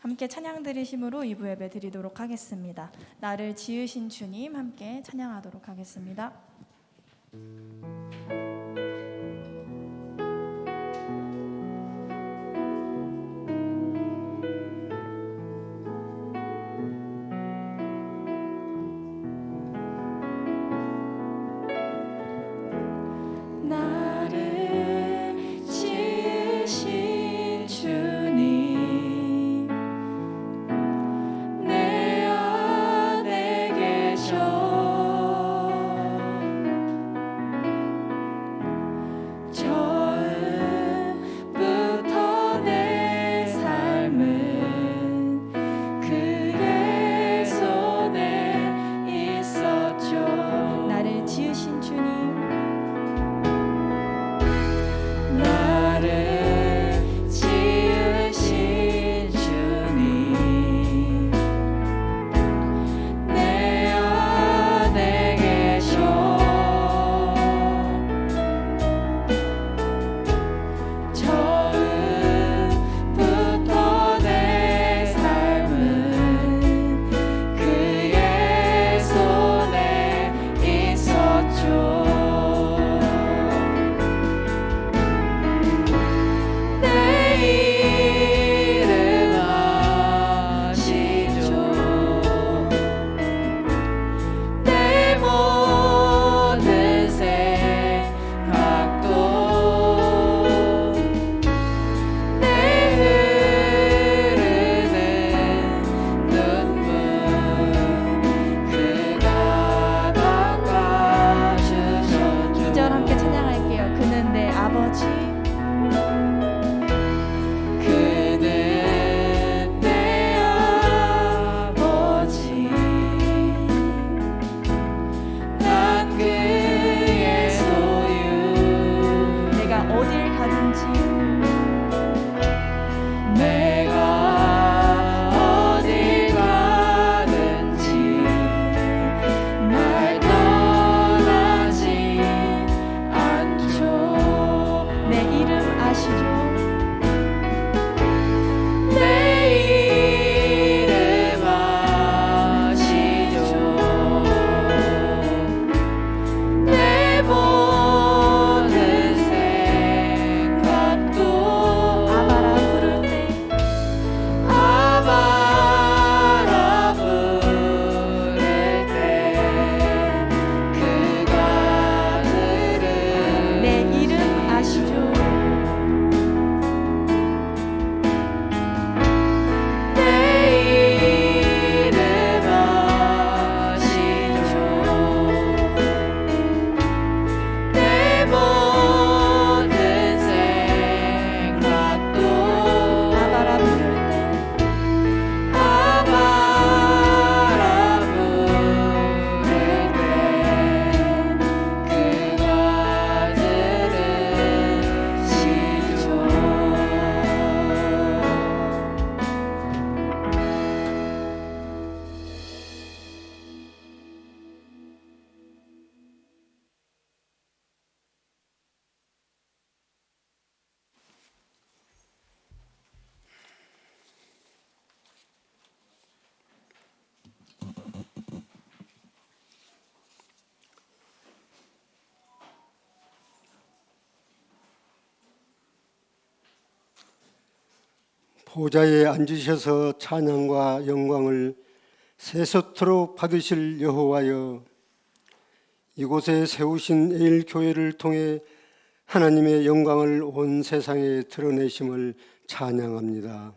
함께 찬양 드리심으로 2부 예배 드리도록 하겠습니다. 나를 지으신 주님 함께 찬양하도록 하겠습니다. 보좌에 앉으셔서 찬양과 영광을 세세토록 받으실 여호와여, 이곳에 세우신 에일교회를 통해 하나님의 영광을 온 세상에 드러내심을 찬양합니다.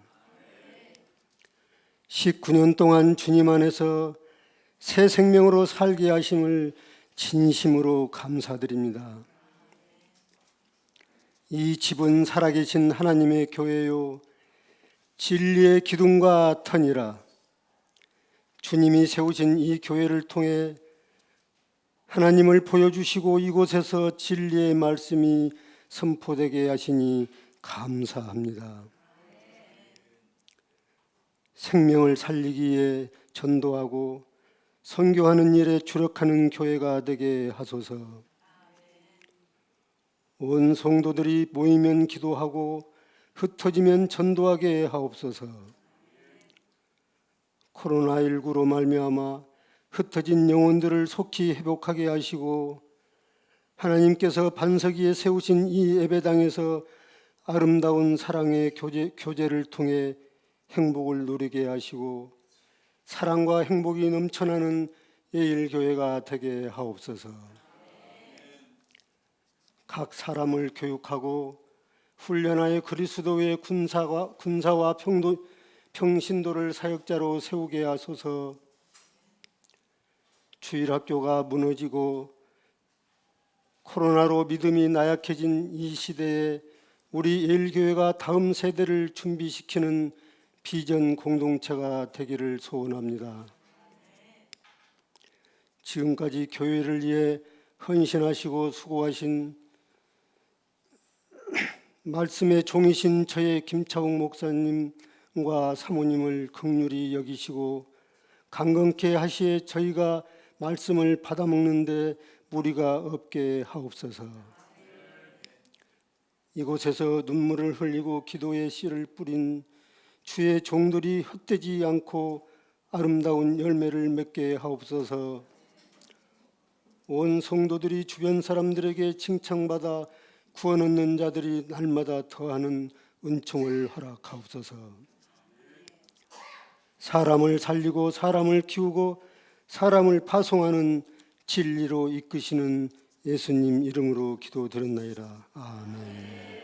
19년 동안 주님 안에서 새 생명으로 살게 하심을 진심으로 감사드립니다. 이 집은 살아계신 하나님의 교회요 진리의 기둥과 터니라. 주님이 세우신 이 교회를 통해 하나님을 보여주시고 이곳에서 진리의 말씀이 선포되게 하시니 감사합니다. 생명을 살리기에 전도하고 선교하는 일에 주력하는 교회가 되게 하소서. 온 성도들이 모이면 기도하고 흩어지면 전도하게 하옵소서. 코로나19로 말미암아 흩어진 영혼들을 속히 회복하게 하시고 하나님께서 반석 위에 세우신 이 예배당에서 아름다운 사랑의 교제를 통해 행복을 누리게 하시고 사랑과 행복이 넘쳐나는 예일교회가 되게 하옵소서. 각 사람을 교육하고 훈련하여 그리스도의 군사와 평신도를 사역자로 세우게 하소서. 주일학교가 무너지고 코로나로 믿음이 나약해진 이 시대에 우리 예일교회가 다음 세대를 준비시키는 비전 공동체가 되기를 소원합니다. 지금까지 교회를 위해 헌신하시고 수고하신 말씀의 종이신 저의 김차웅 목사님과 사모님을 긍휼히 여기시고 강건케 하시에 저희가 말씀을 받아먹는데 무리가 없게 하옵소서. 이곳에서 눈물을 흘리고 기도의 씨를 뿌린 주의 종들이 헛되지 않고 아름다운 열매를 맺게 하옵소서. 온 성도들이 주변 사람들에게 칭찬받아 구원 얻는 자들이 날마다 더하는 은총을 허락하옵소서. 사람을 살리고 사람을 키우고 사람을 파송하는 진리로 이끄시는 예수님 이름으로 기도드렸나이다. 아멘.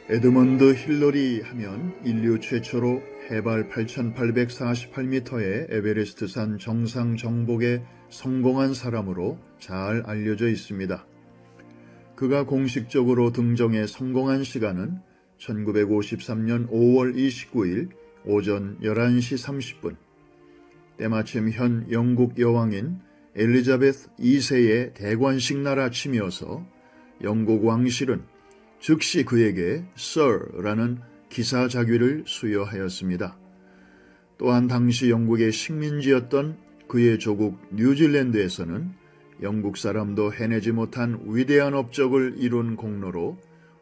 에드먼드 힐러리 하면 인류 최초로 해발 8,848m의 에베레스트산 정상 정복에 성공한 사람으로 잘 알려져 있습니다. 그가 공식적으로 등정에 성공한 시간은 1953년 5월 29일 오전 11시 30분, 때마침 현 영국 여왕인 엘리자베스 2세의 대관식 날 아침이어서 영국 왕실은 즉시 그에게 Sir라는 기사 자귀를 수여하였습니다. 또한 당시 영국의 식민지였던 그의 조국 뉴질랜드에서는 영국 사람도 해내지 못한 위대한 업적을 이룬 공로로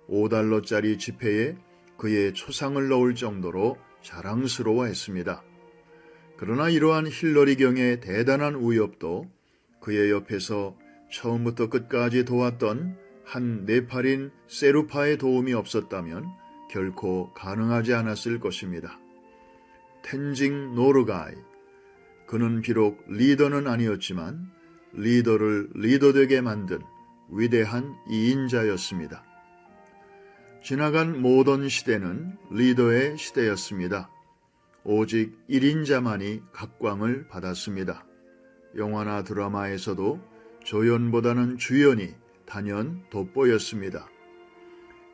$5짜리 지폐에 그의 초상을 넣을 정도로 자랑스러워했습니다. 그러나 이러한 힐러리경의 대단한 위협도 그의 옆에서 처음부터 끝까지 도왔던 한 네팔인 세루파의 도움이 없었다면 결코 가능하지 않았을 것입니다. 텐징 노르가이, 그는 비록 리더는 아니었지만 리더를 리더되게 만든 위대한 이인자였습니다. 지나간 모던 시대는 리더의 시대였습니다. 오직 1인자만이 각광을 받았습니다. 영화나 드라마에서도 조연보다는 주연이 단연 돋보였습니다.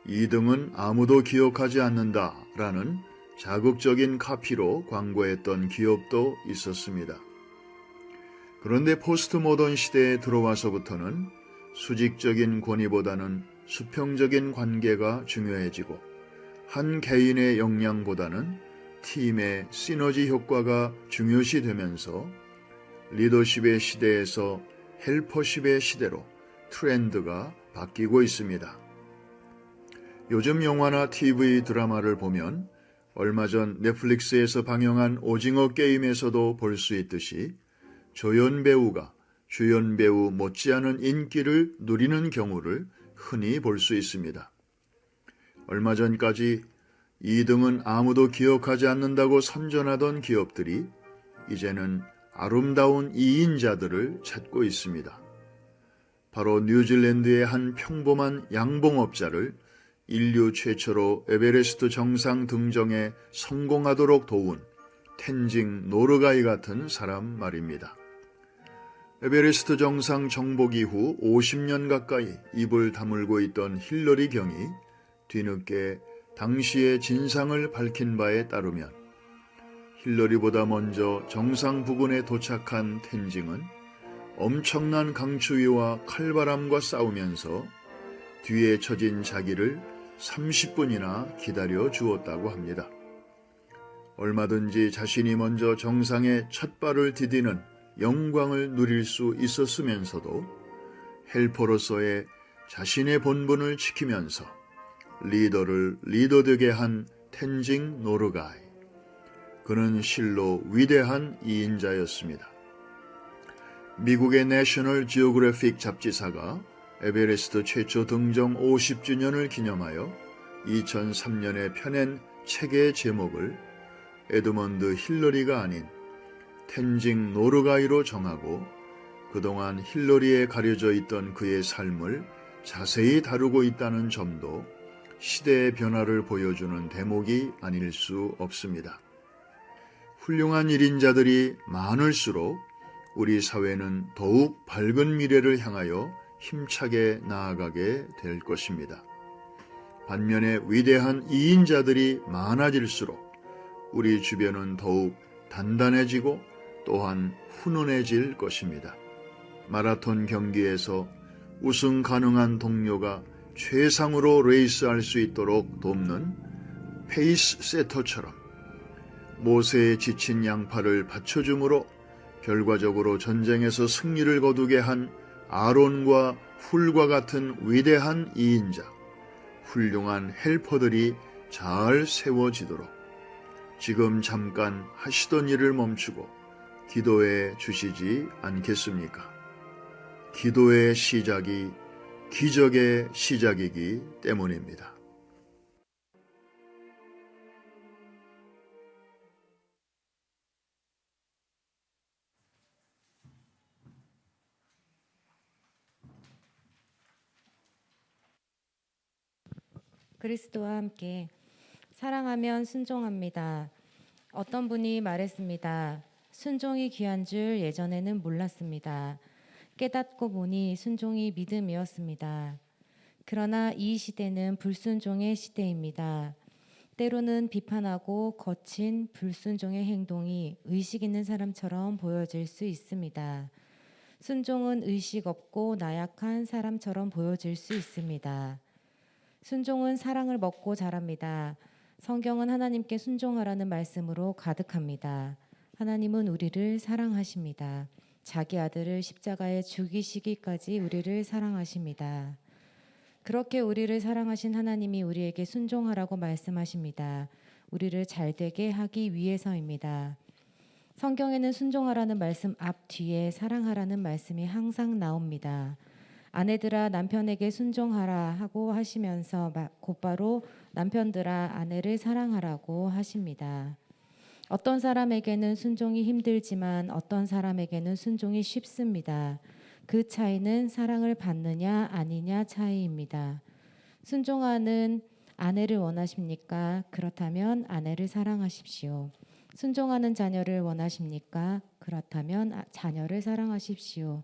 2등은 아무도 기억하지 않는다라는 자극적인 카피로 광고했던 기업도 있었습니다. 그런데 포스트 모던 시대에 들어와서부터는 수직적인 권위보다는 수평적인 관계가 중요해지고 한 개인의 역량보다는 팀의 시너지 효과가 중요시되면서 리더십의 시대에서 헬퍼십의 시대로 트렌드가 바뀌고 있습니다. 요즘 영화나 TV 드라마를 보면 얼마 전 넷플릭스에서 방영한 오징어 게임에서도 볼 수 있듯이 조연 배우가 주연 배우 못지않은 인기를 누리는 경우를 흔히 볼 수 있습니다. 얼마 전까지 2등은 아무도 기억하지 않는다고 선전하던 기업들이 이제는 아름다운 2인자들을 찾고 있습니다. 바로 뉴질랜드의 한 평범한 양봉업자를 인류 최초로 에베레스트 정상 등정에 성공하도록 도운 텐징 노르가이 같은 사람 말입니다. 에베레스트 정상 정복 이후 50년 가까이 입을 다물고 있던 힐러리 경이 뒤늦게 당시의 진상을 밝힌 바에 따르면 힐러리보다 먼저 정상 부근에 도착한 텐징은 엄청난 강추위와 칼바람과 싸우면서 뒤에 처진 자기를 30분이나 기다려 주었다고 합니다. 얼마든지 자신이 먼저 정상에 첫 발을 디디는 영광을 누릴 수 있었으면서도 헬퍼로서의 자신의 본분을 지키면서 리더를 리더되게 한 텐징 노르가이. 그는 실로 위대한 이인자였습니다. 미국의 내셔널 지오그래픽 잡지사가 에베레스트 최초 등정 50주년을 기념하여 2003년에 펴낸 책의 제목을 에드먼드 힐러리가 아닌 텐징 노르가이로 정하고 그동안 힐러리에 가려져 있던 그의 삶을 자세히 다루고 있다는 점도 시대의 변화를 보여주는 대목이 아닐 수 없습니다. 훌륭한 일인자들이 많을수록 우리 사회는 더욱 밝은 미래를 향하여 힘차게 나아가게 될 것입니다. 반면에 위대한 이인자들이 많아질수록 우리 주변은 더욱 단단해지고 또한 훈훈해질 것입니다. 마라톤 경기에서 우승 가능한 동료가 최상으로 레이스할 수 있도록 돕는 페이스 세터처럼 모세의 지친 양팔을 받쳐줌으로 결과적으로 전쟁에서 승리를 거두게 한 아론과 훌과 같은 위대한 이인자, 훌륭한 헬퍼들이 잘 세워지도록 지금 잠깐 하시던 일을 멈추고 기도해 주시지 않겠습니까? 기도의 시작이 기적의 시작이기 때문입니다. 그리스도와 함께 사랑하면 순종합니다. 어떤 분이 말했습니다. 순종이 귀한 줄 예전에는 몰랐습니다. 깨닫고 보니 순종이 믿음이었습니다. 그러나 이 시대는 불순종의 시대입니다. 때로는 비판하고 거친 불순종의 행동이 의식 있는 사람처럼 보여질 수 있습니다. 순종은 의식 없고 나약한 사람처럼 보여질 수 있습니다. 순종은 사랑을 먹고 자랍니다. 성경은 하나님께 순종하라는 말씀으로 가득합니다. 하나님은 우리를 사랑하십니다. 자기 아들을 십자가에 죽이시기까지 우리를 사랑하십니다. 그렇게 우리를 사랑하신 하나님이 우리에게 순종하라고 말씀하십니다. 우리를 잘되게 하기 위해서입니다. 성경에는 순종하라는 말씀 앞 뒤에 사랑하라는 말씀이 항상 나옵니다. 아내들아 남편에게 순종하라 하고 하시면서 곧바로 남편들아 아내를 사랑하라고 하십니다. 어떤 사람에게는 순종이 힘들지만 어떤 사람에게는 순종이 쉽습니다. 그 차이는 사랑을 받느냐 아니냐 차이입니다. 순종하는 아내를 원하십니까? 그렇다면 아내를 사랑하십시오. 순종하는 자녀를 원하십니까? 그렇다면 자녀를 사랑하십시오.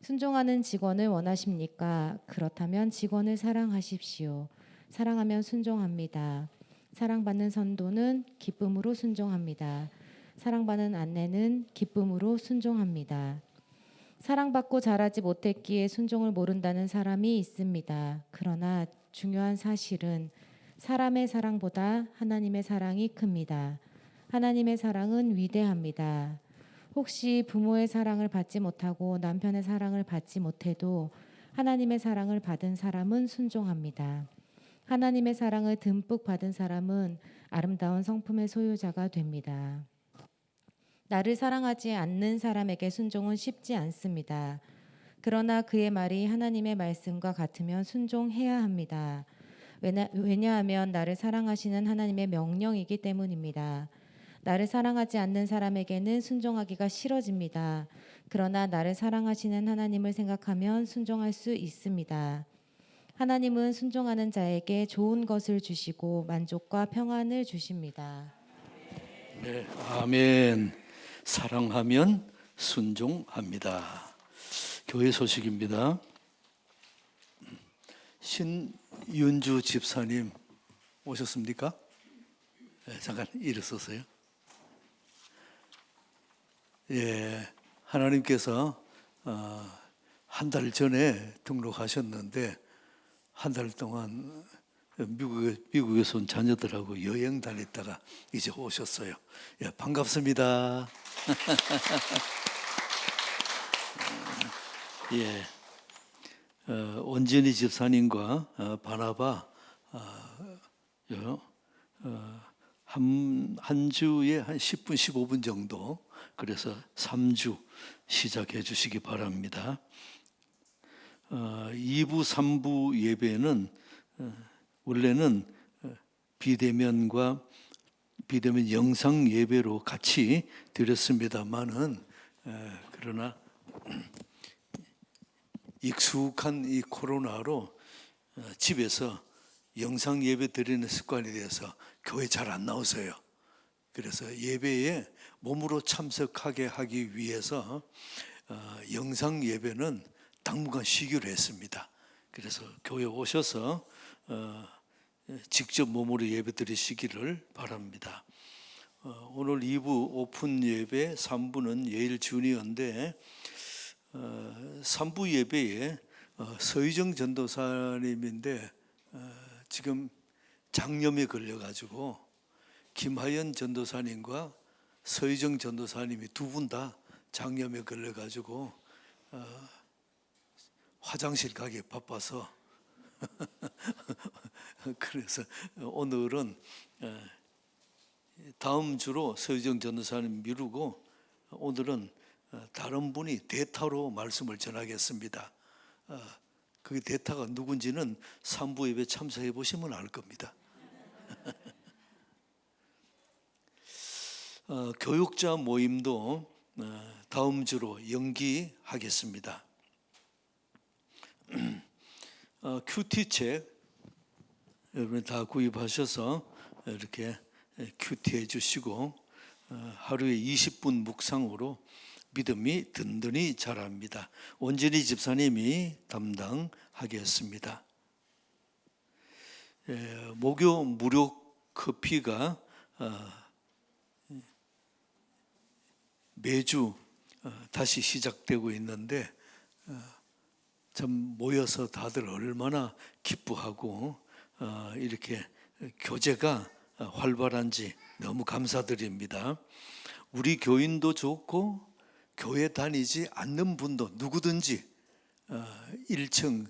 순종하는 직원을 원하십니까? 그렇다면 직원을 사랑하십시오. 사랑하면 순종합니다. 사랑받는 선도는 기쁨으로 순종합니다. 사랑받는 아내는 기쁨으로 순종합니다. 사랑받고 자라지 못했기에 순종을 모른다는 사람이 있습니다. 그러나 중요한 사실은 사람의 사랑보다 하나님의 사랑이 큽니다. 하나님의 사랑은 위대합니다. 혹시 부모의 사랑을 받지 못하고 남편의 사랑을 받지 못해도 하나님의 사랑을 받은 사람은 순종합니다. 하나님의 사랑을 듬뿍 받은 사람은 아름다운 성품의 소유자가 됩니다. 나를 사랑하지 않는 사람에게 순종은 쉽지 않습니다. 그러나 그의 말이 하나님의 말씀과 같으면 순종해야 합니다. 왜냐하면 나를 사랑하시는 하나님의 명령이기 때문입니다. 나를 사랑하지 않는 사람에게는 순종하기가 싫어집니다. 그러나 나를 사랑하시는 하나님을 생각하면 순종할 수 있습니다. 하나님은 순종하는 자에게 좋은 것을 주시고 만족과 평안을 주십니다. 네, 아멘. 사랑하면 순종합니다. 교회 소식입니다. 신윤주 집사님 오셨습니까? 네, 잠깐 일어서세요. 예, 하나님께서 한 달 전에 등록하셨는데 한 달 동안 미국에서 온 자녀들하고 여행 다녔다가 이제 오셨어요. 예, 반갑습니다. 예, 온전히 집사님과 바나바 한 주에 한 10분, 15분 정도, 그래서 3주 시작해 주시기 바랍니다. 2부, 3부 예배는 원래는 비대면 영상 예배로 같이 드렸습니다만은 그러나 익숙한 이 코로나로 집에서 영상 예배 드리는 습관이 되어서 교회 잘 안 나오세요. 그래서 예배에 몸으로 참석하게 하기 위해서 영상 예배는 당분간 쉬기로 했습니다. 그래서 교회 오셔서 직접 몸으로 예배 드리시기를 바랍니다. 오늘 2부 오픈 예배, 3부는 예일 주니어인데 3부 예배에 서희정 전도사님인데 지금 장염에 걸려가지고 김하연 전도사님과 서희정 전도사님이 두 분 다 장염에 걸려가지고 화장실 가기 바빠서 그래서 오늘은 다음 주로 서희정 전도사님 미루고 오늘은 다른 분이 대타로 말씀을 전하겠습니다. 그 대타가 누군지는 3부 예배 참석해 보시면 알 겁니다. 교육자 모임도 다음 주로 연기하겠습니다. 큐티 책 여러분 다 구입하셔서 이렇게 큐티해 주시고 하루에 20분 묵상으로 믿음이 든든히 자랍니다. 온전히 집사님이 담당하겠습니다. 목요 무료 커피가 매주 다시 시작되고 있는데 참 모여서 다들 얼마나 기뻐하고 이렇게 교제가 활발한지 너무 감사드립니다. 우리 교인도 좋고 교회 다니지 않는 분도 누구든지 1층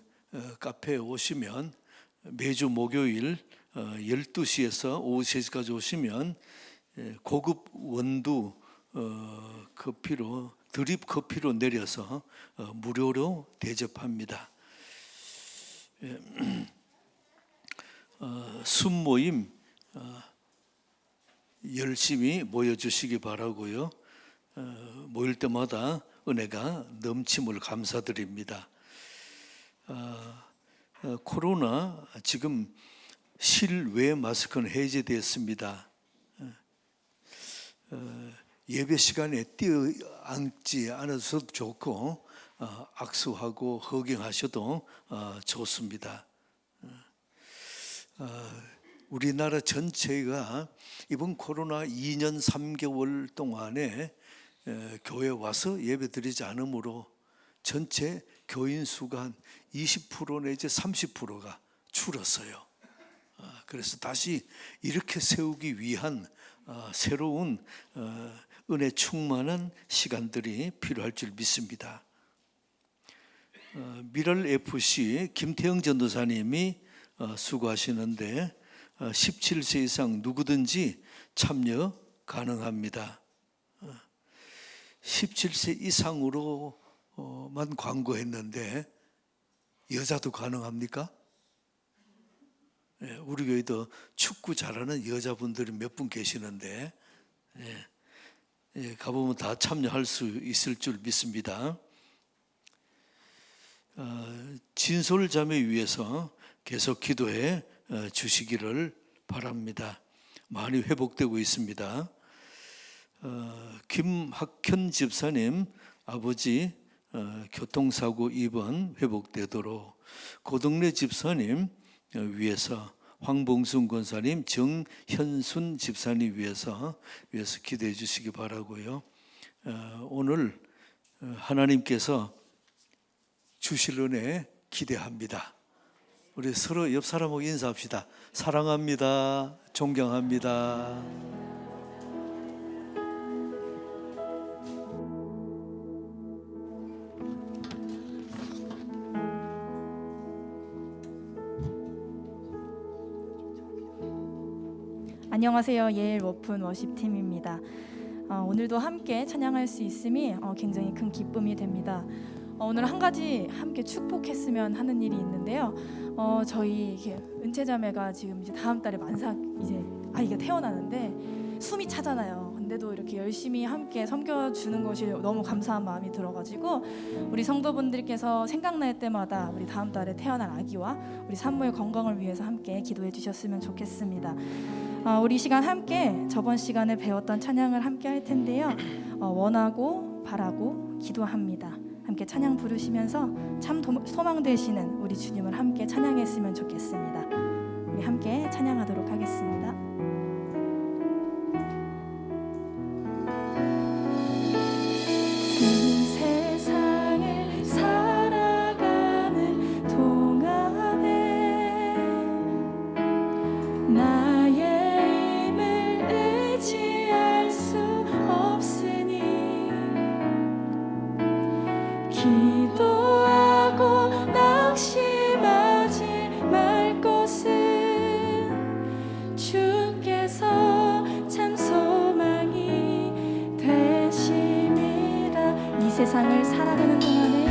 카페에 오시면 매주 목요일 12시에서 오후 3시까지 오시면 고급 원두 커피로 드립 커피로 내려서 무료로 대접합니다. 순모임 열심히 모여주시기 바라고요. 모일 때마다 은혜가 넘침을 감사드립니다. 코로나 지금 실외 마스크는 해제되었습니다. 예배 시간에 뛰어앉지 않아서도 좋고 악수하고 허경하셔도 좋습니다. 우리나라 전체가 이번 코로나 2년 3개월 동안에 교회 와서 예배 드리지 않으므로 전체 교인 수가 한 20% 내지 30%가 줄었어요. 그래서 다시 이렇게 세우기 위한 새로운 은혜 충만한 시간들이 필요할 줄 믿습니다. 미랄 FC 김태영 전도사님이 수고하시는데 17세 이상 누구든지 참여 가능합니다. 17세 이상으로만 광고했는데 여자도 가능합니까? 우리 교회도 축구 잘하는 여자분들이 몇 분 계시는데 가보면 다 참여할 수 있을 줄 믿습니다. 진솔자매 위해서 계속 기도해 주시기를 바랍니다. 많이 회복되고 있습니다. 김학현 집사님 아버지 교통사고 입원 회복되도록, 고동래 집사님 위해서 황봉순 권사님, 정현순 집사님 위해서 기도해 주시기 바라고요. 오늘 하나님께서 주실 은혜 기대합니다. 우리 서로 옆 사람하고 인사합시다. 사랑합니다. 존경합니다. 안녕하세요. 예일 워픈 워십팀입니다. 오늘도 함께 찬양할 수 있음이 굉장히 큰 기쁨이 됩니다. 오늘 한 가지 함께 축복했으면 하는 일이 있는데요. 저희 이렇게 은채자매가 지금 이제 다음 달에 만삭 이제 아이가 태어나는데 숨이 차잖아요. 근데도 이렇게 열심히 함께 섬겨주는 것이 너무 감사한 마음이 들어가지고 우리 성도분들께서 생각날 때마다 우리 다음 달에 태어날 아기와 우리 산모의 건강을 위해서 함께 기도해 주셨으면 좋겠습니다. 우리 시간 함께 저번 시간에 배웠던 찬양을 함께 할 텐데요. 원하고 바라고 기도합니다. 함께 찬양 부르시면서 참 소망 되시는 우리 주님을 함께 찬양했으면 좋겠습니다. 우리 함께 찬양하도록 하겠습니다. 이 세상을 살아가는 동안에 나의 힘을 의지할 수 없으니 기도하고 낙심하지 말 것은 주께서 참 소망이 되심이라. 이 세상을 살아가는 동안에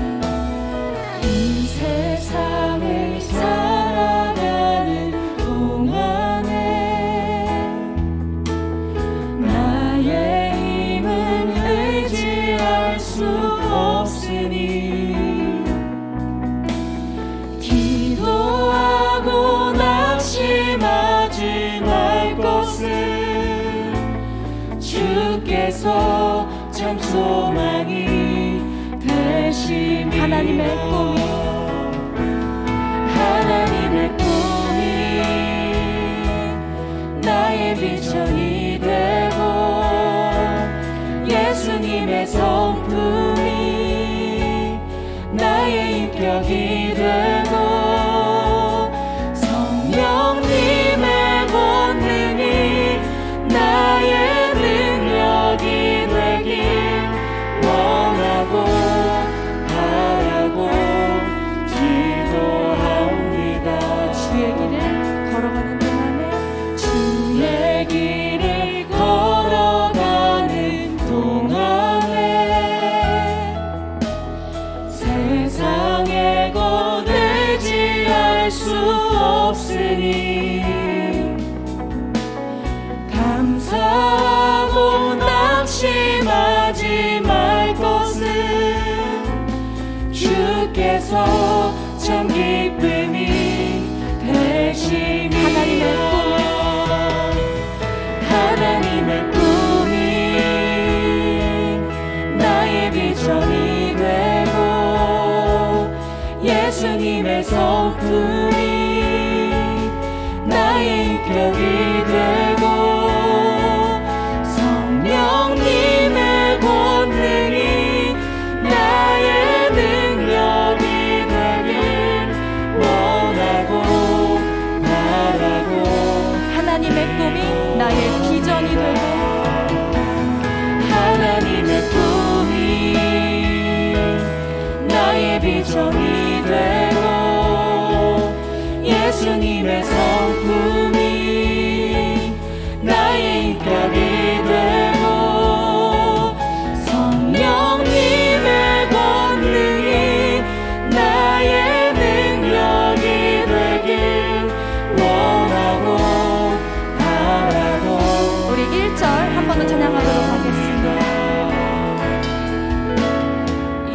이 세상을 살아가는 동안에 나의 힘은 의지할 수 없으니 기도하고 낙심하지 말 것은 주께서 참 소망이 되심이라. 하나님의 꿈이 나의 비전이 되고 예수님의 성품이 나의 인격이 되고 성령님의 권능이 나의 능력이 되길 원하고 바라고 기도합니다. 주의 길을 걸어가는 동안에 주의 길을 걸어가는 동안에 세상의 것 의지할 수 없으니 감사하고 낙심하지 말 것은 주께서 참 기쁨이 되심이라. 하나님의 꿈이 나의 비전이 되고 예수님의 성품이 나의 인격이 되고 성령님의 권능이 나의 능력이 되길 원하고 바라고 하나님의 꿈이 나의 비전이 되고 하나님의 꿈이 나의 비전이 되고 예수님의 성품이 나의 인격이 되고 성령님의 권능이 나의 능력이 되길 원하고 바라고. 우리 1절 한 번 더 찬양하도록 하겠습니다.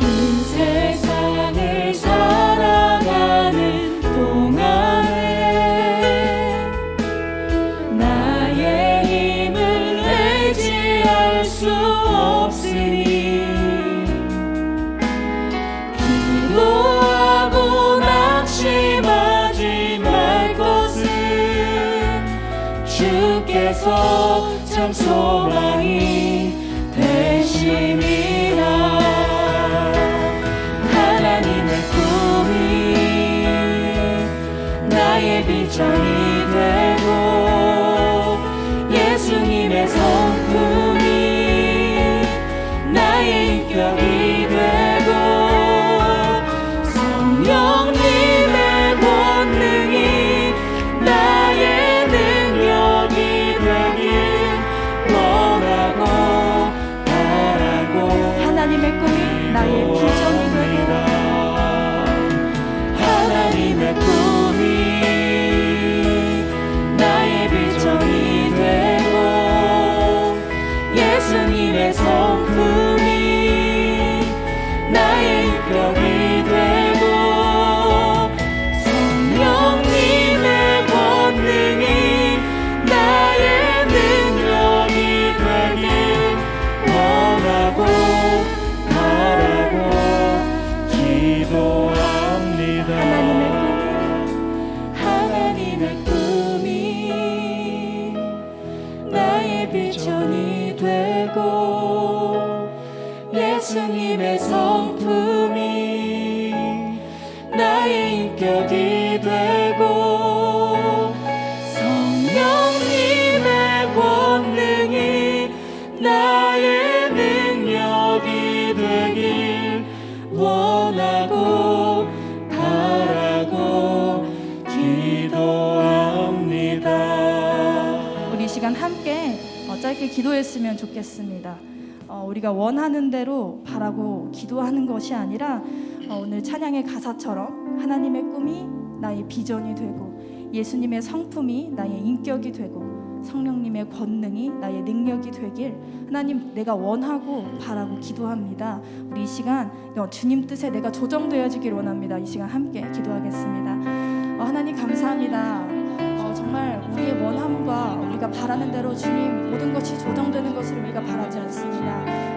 이 세상을 살아가는 동안에 나의 힘을 의지할 수 없으니 기도하고 낙심하지 말 것은 주께서 참 소망이 되심이라. 하나님의 꿈 나의 비전이 되고 예수님의 성품이 나의 인격이 되고 성령님의 권능이 나의 능력이 되길 원하고 바라고 하나님의 꿈이 나의 비전이 되고 하나님의 꿈이 나의 비전이 되고 예수님의 성품이 나의 인격이 되고 성령님의 권능이 나의 능력이 되길 원하고 바라고 기도합니다. 하나님의 꿈이 나의 비전이 되고 예수님의 성품이 나의 인격이 되고 성령님의 권능이 나의 능력이 되길 원하고 바라고 기도합니다. 우리 이 시간 함께 짧게 기도했으면 좋겠습니다. 우리가 원하는 대로 바라고 기도하는 것이 아니라 오늘 찬양의 가사처럼 하나님의 꿈이 나의 비전이 되고 예수님의 성품이 나의 인격이 되고 성령님의 권능이 나의 능력이 되길 하나님 내가 원하고 바라고 기도합니다. 우리 이 시간 주님 뜻에 내가 조정되어지길 원합니다. 이 시간 함께 기도하겠습니다. 하나님 감사합니다. 정말 우리의 원함과 우리가 바라는 대로 주님 모든 것이 조정되는 것을 우리가 바라지 않습니다.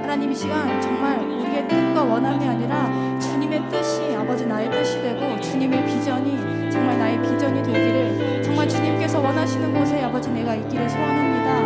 하나님 이 시간 정말 우리의 뜻과 원함이 아니라 주님의 뜻이 아버지 나의 뜻이 되고 주님의 비전이 정말 나의 비전이 되기를 정말 주님께서 원하시는 곳에 아버지 내가 있기를 소원합니다.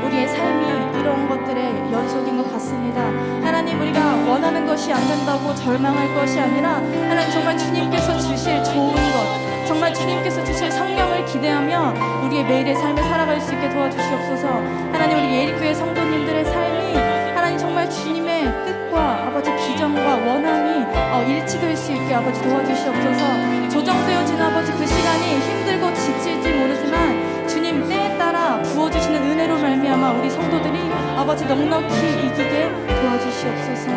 우리의 삶이 이런 것들의 연속인 것 같습니다. 하나님 우리가 원하는 것이 안 된다고 절망할 것이 아니라 하나님 정말 주님께서 주실 좋은 것 정말 주님께서 주실 성령을 기대하며 우리의 매일의 삶을 살아갈 수 있게 도와주시옵소서. 하나님 우리 예리교회 성도님들의 삶이 하나님 정말 주님의 뜻과 아버지 비전과 원함이 일치될 수 있게 아버지 도와주시옵소서. 조정되어진 아버지 그 시간이 힘들고 지칠지 모르지만 주님 때에 따라 부어주시는 은혜로 말미암아 우리 성도들이 아버지 넉넉히 이기게 도와주시옵소서.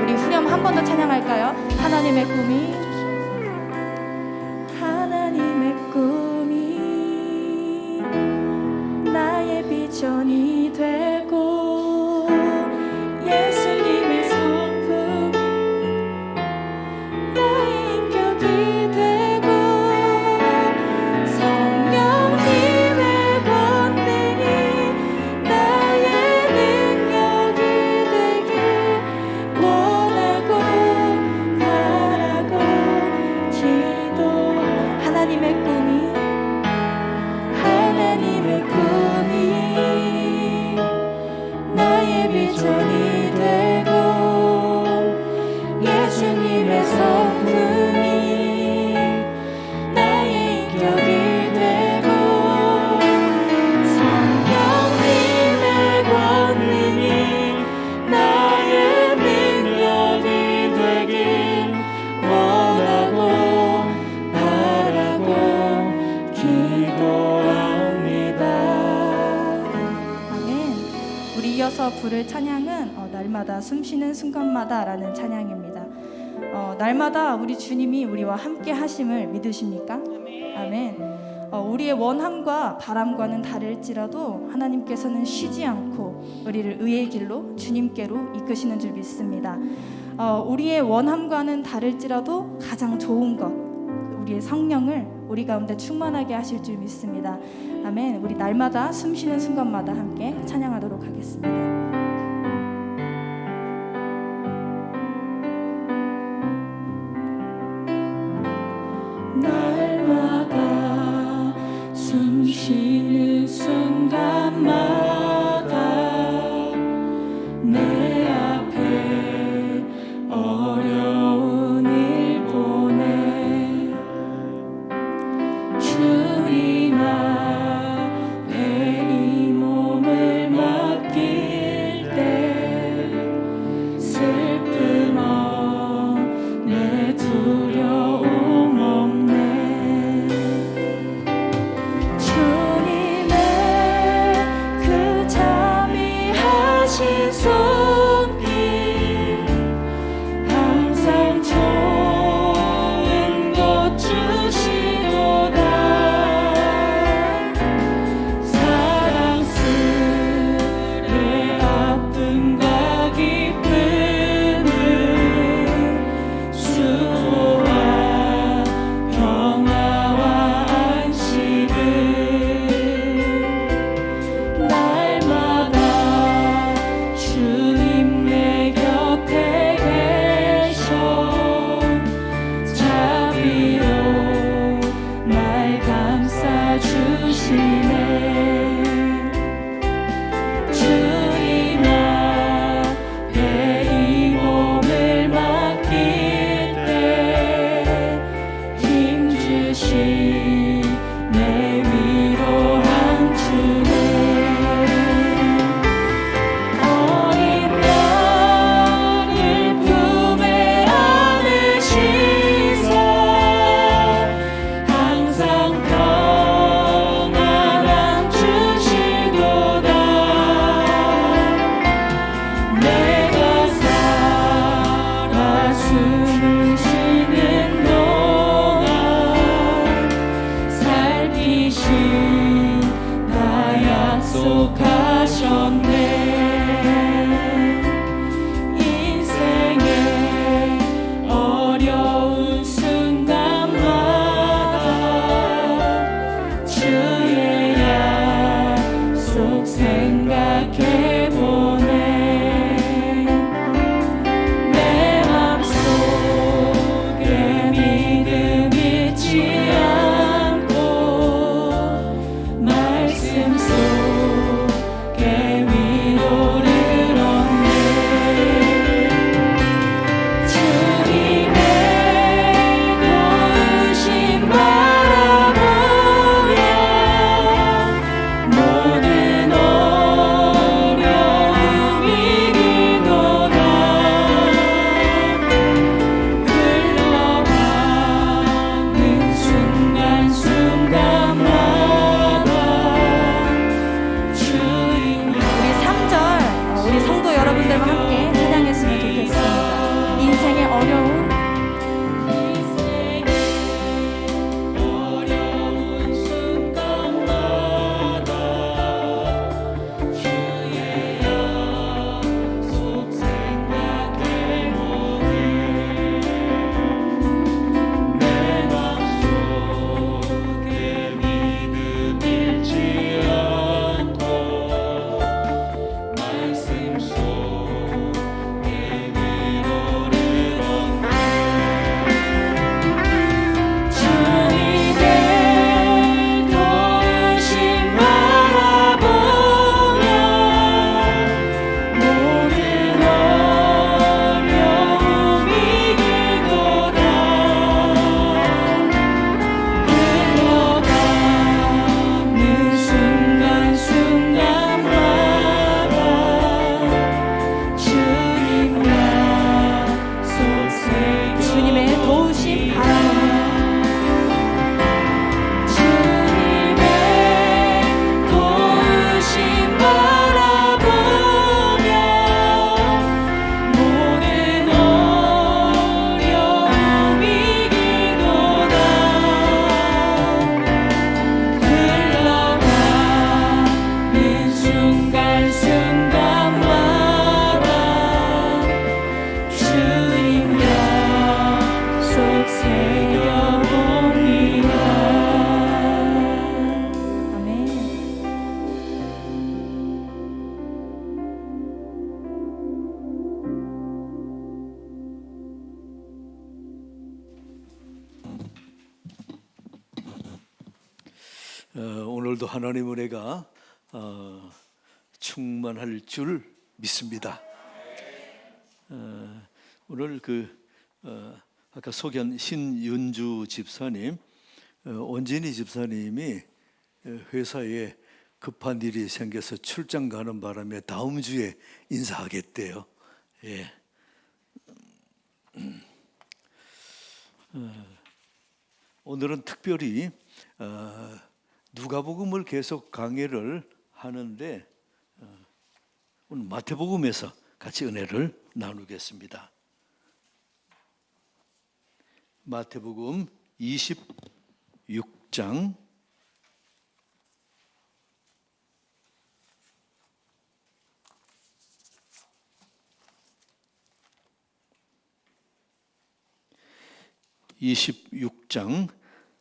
우리 후렴 한 번 더 찬양할까요? 하나님의 꿈이 나의 비전이 되고 예수님의 성품이 나의 인격이 되고 성령님의 권능이 나의 능력이 되길 원하고 바라고 기도 하나님의 꿈이 나의 비전이 되고 예수님의 성품이 나의 인격이 되고 성령님의 권능이 나의 능력이 되길 원하고 바라고 기도합니다. 우리 이어서 부를 찬양은 날마다 숨쉬는 순간마다 라는 찬양입니다. 날마다 우리 주님이 우리와 함께 하심을 믿으십니까? 아멘. 우리의 원함과 바람과는 다를지라도 하나님께서는 쉬지 않고 우리를 의의 길로 주님께로 이끄시는 줄 믿습니다. 우리의 원함과는 다를지라도 가장 좋은 것 우리의 성령을 우리 가운데 충만하게 하실 줄 믿습니다. 아멘. 우리 날마다 숨쉬는 순간마다 함께 찬양하도록 하겠습니다. 날마다 숨쉬는 순간마다 내 앞에 어려운 일 보내 오늘도 하나님 은혜가 충만할 줄 믿습니다. 오늘 아까 소개한 신윤주 집사님, 원진희 집사님이 회사에 급한 일이 생겨서 출장 가는 바람에 다음 주에 인사하겠대요. 예. 오늘은 특별히 누가복음을 계속 강해를 하는데 오늘 마태복음에서 같이 은혜를 나누겠습니다. 마태복음 26장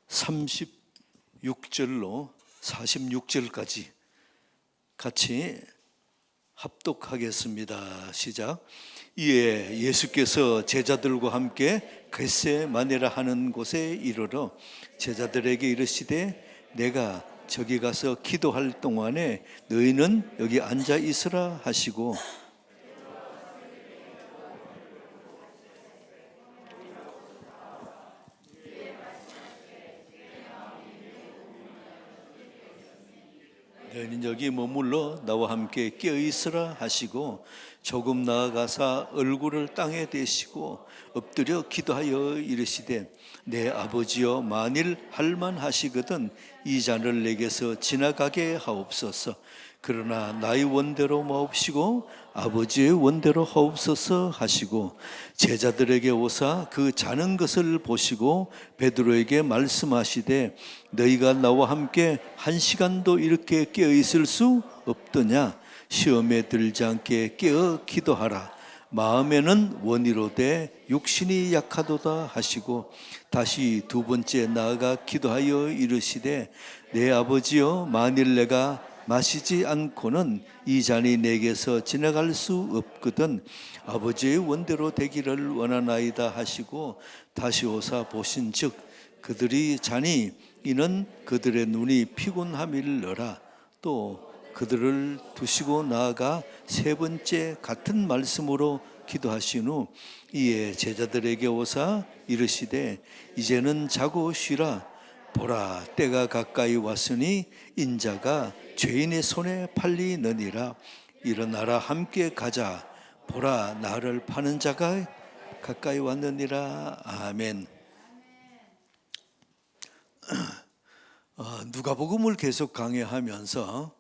36절로 46절까지 같이 합독하겠습니다. 시작. 이에 예수께서 제자들과 함께 겟세마네라 하는 곳에 이르러 제자들에게 이르시되 내가 저기 가서 기도할 동안에 너희는 여기 앉아 있으라 하시고 너희는 여기 머물러 나와 함께 깨어 있으라 하시고 조금 나아가사 얼굴을 땅에 대시고 엎드려 기도하여 이르시되 내 아버지여 만일 할만하시거든 이 잔을 내게서 지나가게 하옵소서. 그러나 나의 원대로 마옵시고 아버지의 원대로 하옵소서 하시고 제자들에게 오사 그 자는 것을 보시고 베드로에게 말씀하시되 너희가 나와 함께 1시간도 이렇게 깨어 있을 수 없더냐. 시험에 들지 않게 깨어 기도하라. 마음에는 원이로되 육신이 약하도다 하시고 다시 두 번째 나아가 기도하여 이르시되 내 아버지여 만일 내가 마시지 않고는 이 잔이 내게서 지나갈 수 없거든 아버지의 원대로 되기를 원하나이다 하시고 다시 오사 보신즉 그들이 자니 이는 그들의 눈이 피곤함일러라. 또 그들을 두시고 나아가 세 번째 같은 말씀으로 기도하신 후 이에 제자들에게 오사 이르시되 이제는 자고 쉬라. 보라 때가 가까이 왔으니 인자가 죄인의 손에 팔리느니라. 일어나라 함께 가자. 보라 나를 파는 자가 가까이 왔느니라. 아멘. 누가복음을 계속 강해하면서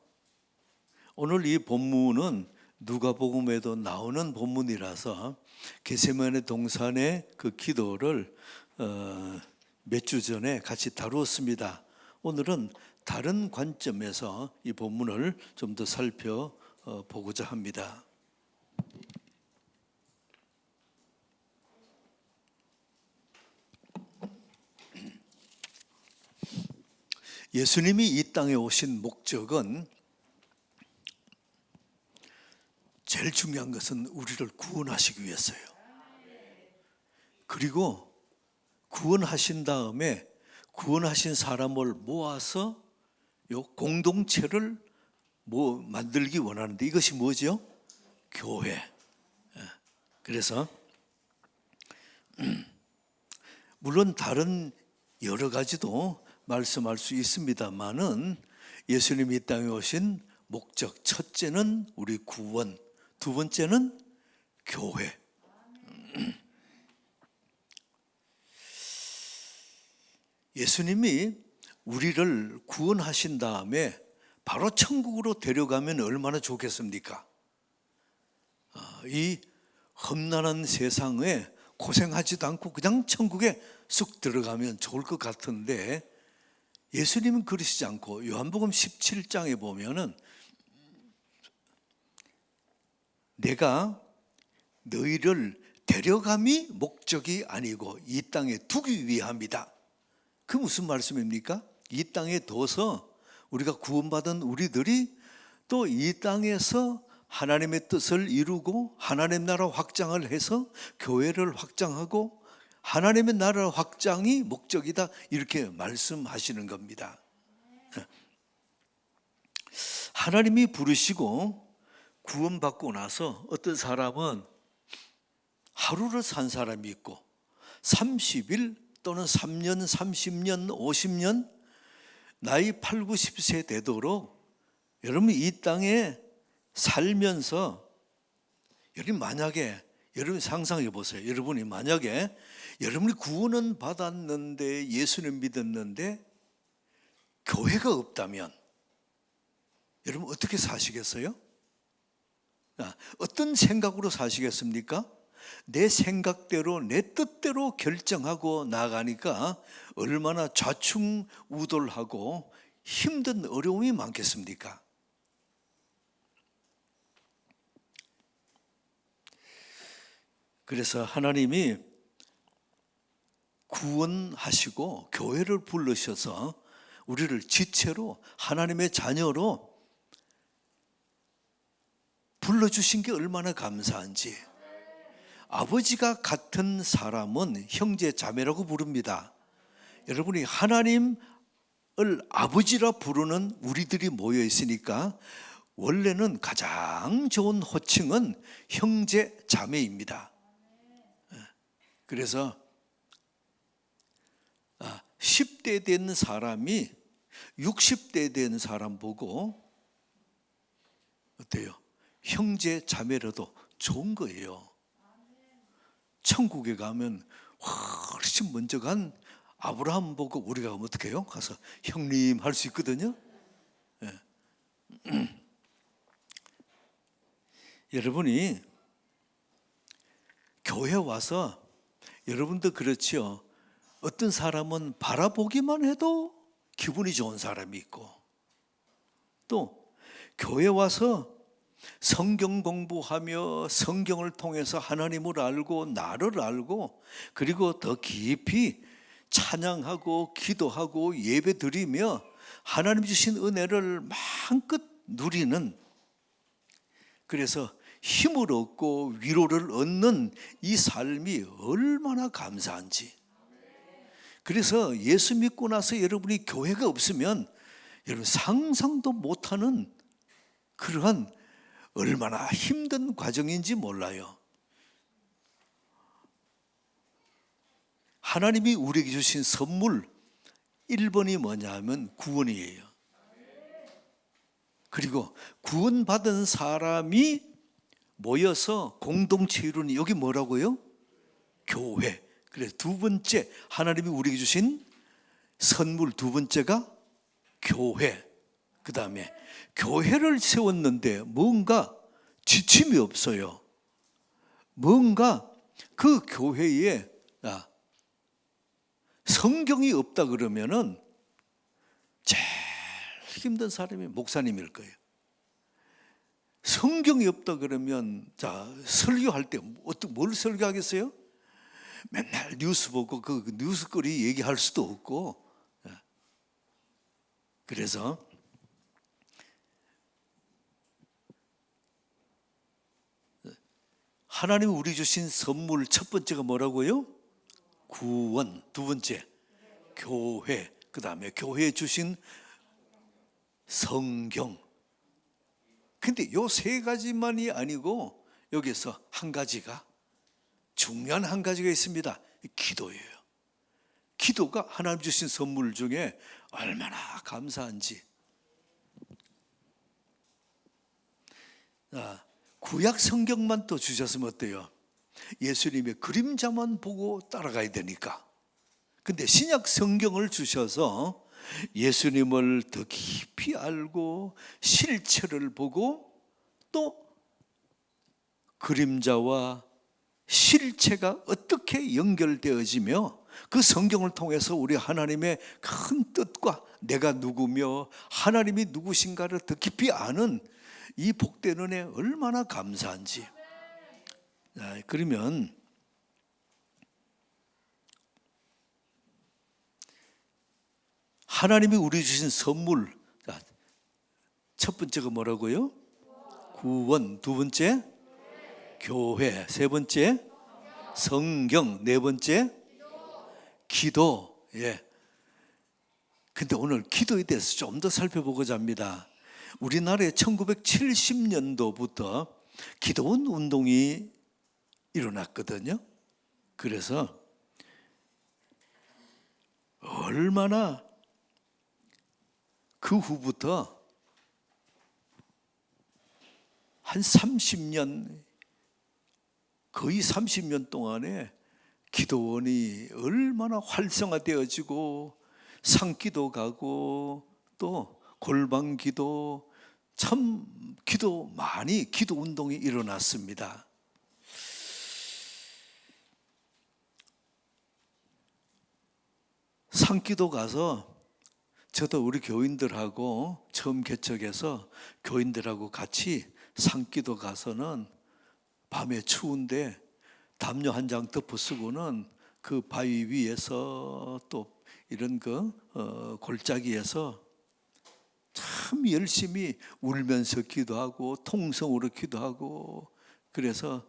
오늘 이 본문은 누가복음에도 나오는 본문이라서 겟세마네 동산의 그 기도를 몇 주 전에 같이 다루었습니다. 오늘은 다른 관점에서 이 본문을 좀 더 살펴보고자 합니다. 예수님이 이 땅에 오신 목적은 제일 중요한 것은 우리를 구원하시기 위해서예요. 그리고 구원하신 다음에 구원하신 사람을 모아서 요 공동체를 만들기 원하는데 이것이 뭐죠? 교회. 그래서 물론 다른 여러 가지도 말씀할 수 있습니다만은 예수님이 이 땅에 오신 목적 첫째는 우리 구원, 두 번째는 교회. 예수님이 우리를 구원하신 다음에 바로 천국으로 데려가면 얼마나 좋겠습니까? 이 험난한 세상에 고생하지도 않고 그냥 천국에 쑥 들어가면 좋을 것 같은데 예수님은 그러시지 않고 요한복음 17장에 보면은 내가 너희를 데려감이 목적이 아니고 이 땅에 두기 위함이다. 그 무슨 말씀입니까? 이 땅에 둬서 우리가 구원받은 우리들이 또 이 땅에서 하나님의 뜻을 이루고 하나님 나라 확장을 해서 교회를 확장하고 하나님의 나라 확장이 목적이다. 이렇게 말씀하시는 겁니다. 하나님이 부르시고 구원받고 나서 어떤 사람은 하루를 산 사람이 있고 30일 또는 3년, 30년, 50년 나이 8, 90세 되도록 여러분이 이 땅에 살면서 여러분이 상상해 보세요. 여러분이 만약에 여러분이 구원은 받았는데 예수를 믿었는데 교회가 없다면 여러분 어떻게 사시겠어요? 어떤 생각으로 사시겠습니까? 내 생각대로 내 뜻대로 결정하고 나가니까 얼마나 좌충우돌하고 힘든 어려움이 많겠습니까? 그래서 하나님이 구원하시고 교회를 부르셔서 우리를 지체로 하나님의 자녀로 불러주신 게 얼마나 감사한지. 아버지가 같은 사람은 형제 자매라고 부릅니다. 여러분이 하나님을 아버지라 부르는 우리들이 모여 있으니까 원래는 가장 좋은 호칭은 형제 자매입니다. 그래서 10대 된 사람이 60대 된 사람 보고 어때요? 형제 자매라도 좋은 거예요. 천국에 가면 훨씬 먼저 간 아브라함 보고 우리가 가면 어떻게 해요? 가서 형님 할 수 있거든요. 네. 여러분이 교회 와서 여러분도 그렇지요. 어떤 사람은 바라보기만 해도 기분이 좋은 사람이 있고, 또 교회 와서 성경 공부하며 성경을 통해서 하나님을 알고 나를 알고 그리고 더 깊이 찬양하고 기도하고 예배드리며 하나님 주신 은혜를 마음껏 누리는, 그래서 힘을 얻고 위로를 얻는 이 삶이 얼마나 감사한지. 그래서 예수 믿고 나서 여러분이 교회가 없으면 여러분 상상도 못하는 그러한 얼마나 힘든 과정인지 몰라요. 하나님이 우리에게 주신 선물 1번이 뭐냐 하면 구원이에요. 그리고 구원받은 사람이 모여서 공동체 이루는, 여기 뭐라고요? 교회. 그래서 두 번째 하나님이 우리에게 주신 선물 두 번째가 교회. 그 다음에 교회를 세웠는데 뭔가 지침이 없어요. 뭔가 그 교회에 성경이 없다 그러면은 제일 힘든 사람이 목사님일 거예요. 성경이 없다 그러면 설교할 때 뭘 설교하겠어요? 맨날 뉴스 보고 그 뉴스거리 얘기할 수도 없고. 그래서 하나님이 우리 주신 선물 첫 번째가 뭐라고요? 구원. 두 번째 교회. 그 다음에 교회에 주신 성경. 근데 요 세 가지만이 아니고 여기서 한 가지가, 중요한 한 가지가 있습니다. 기도예요. 기도가 하나님 주신 선물 중에 얼마나 감사한지. 구약 성경만 또 주셨으면 어때요? 예수님의 그림자만 보고 따라가야 되니까. 근데 신약 성경을 주셔서 예수님을 더 깊이 알고 실체를 보고 또 그림자와 실체가 어떻게 연결되어지며 그 성경을 통해서 우리 하나님의 큰 뜻과 내가 누구며 하나님이 누구신가를 더 깊이 아는 이 복된 은혜 얼마나 감사한지. 그러면 하나님이 우리 주신 선물, 첫 번째가 뭐라고요? 구원. 두 번째 교회. 세 번째 성경. 네 번째 기도. 예. 근데 오늘 기도에 대해서 좀 더 살펴보고자 합니다. 우리나라에 1970년도부터 기도원 운동이 일어났거든요. 그래서 얼마나 그 후부터 한 30년, 거의 30년 동안에 기도원이 얼마나 활성화되어지고 상기도 가고 또 골방기도, 참 기도 운동이 일어났습니다. 상기도 가서 저도 우리 교인들하고 처음 개척해서 교인들하고 같이 상기도 가서는 밤에 추운데 담요 한 장 덮어 쓰고는 그 바위 위에서 또 이런 골짜기에서 참 열심히 울면서 기도하고 통성으로 기도하고, 그래서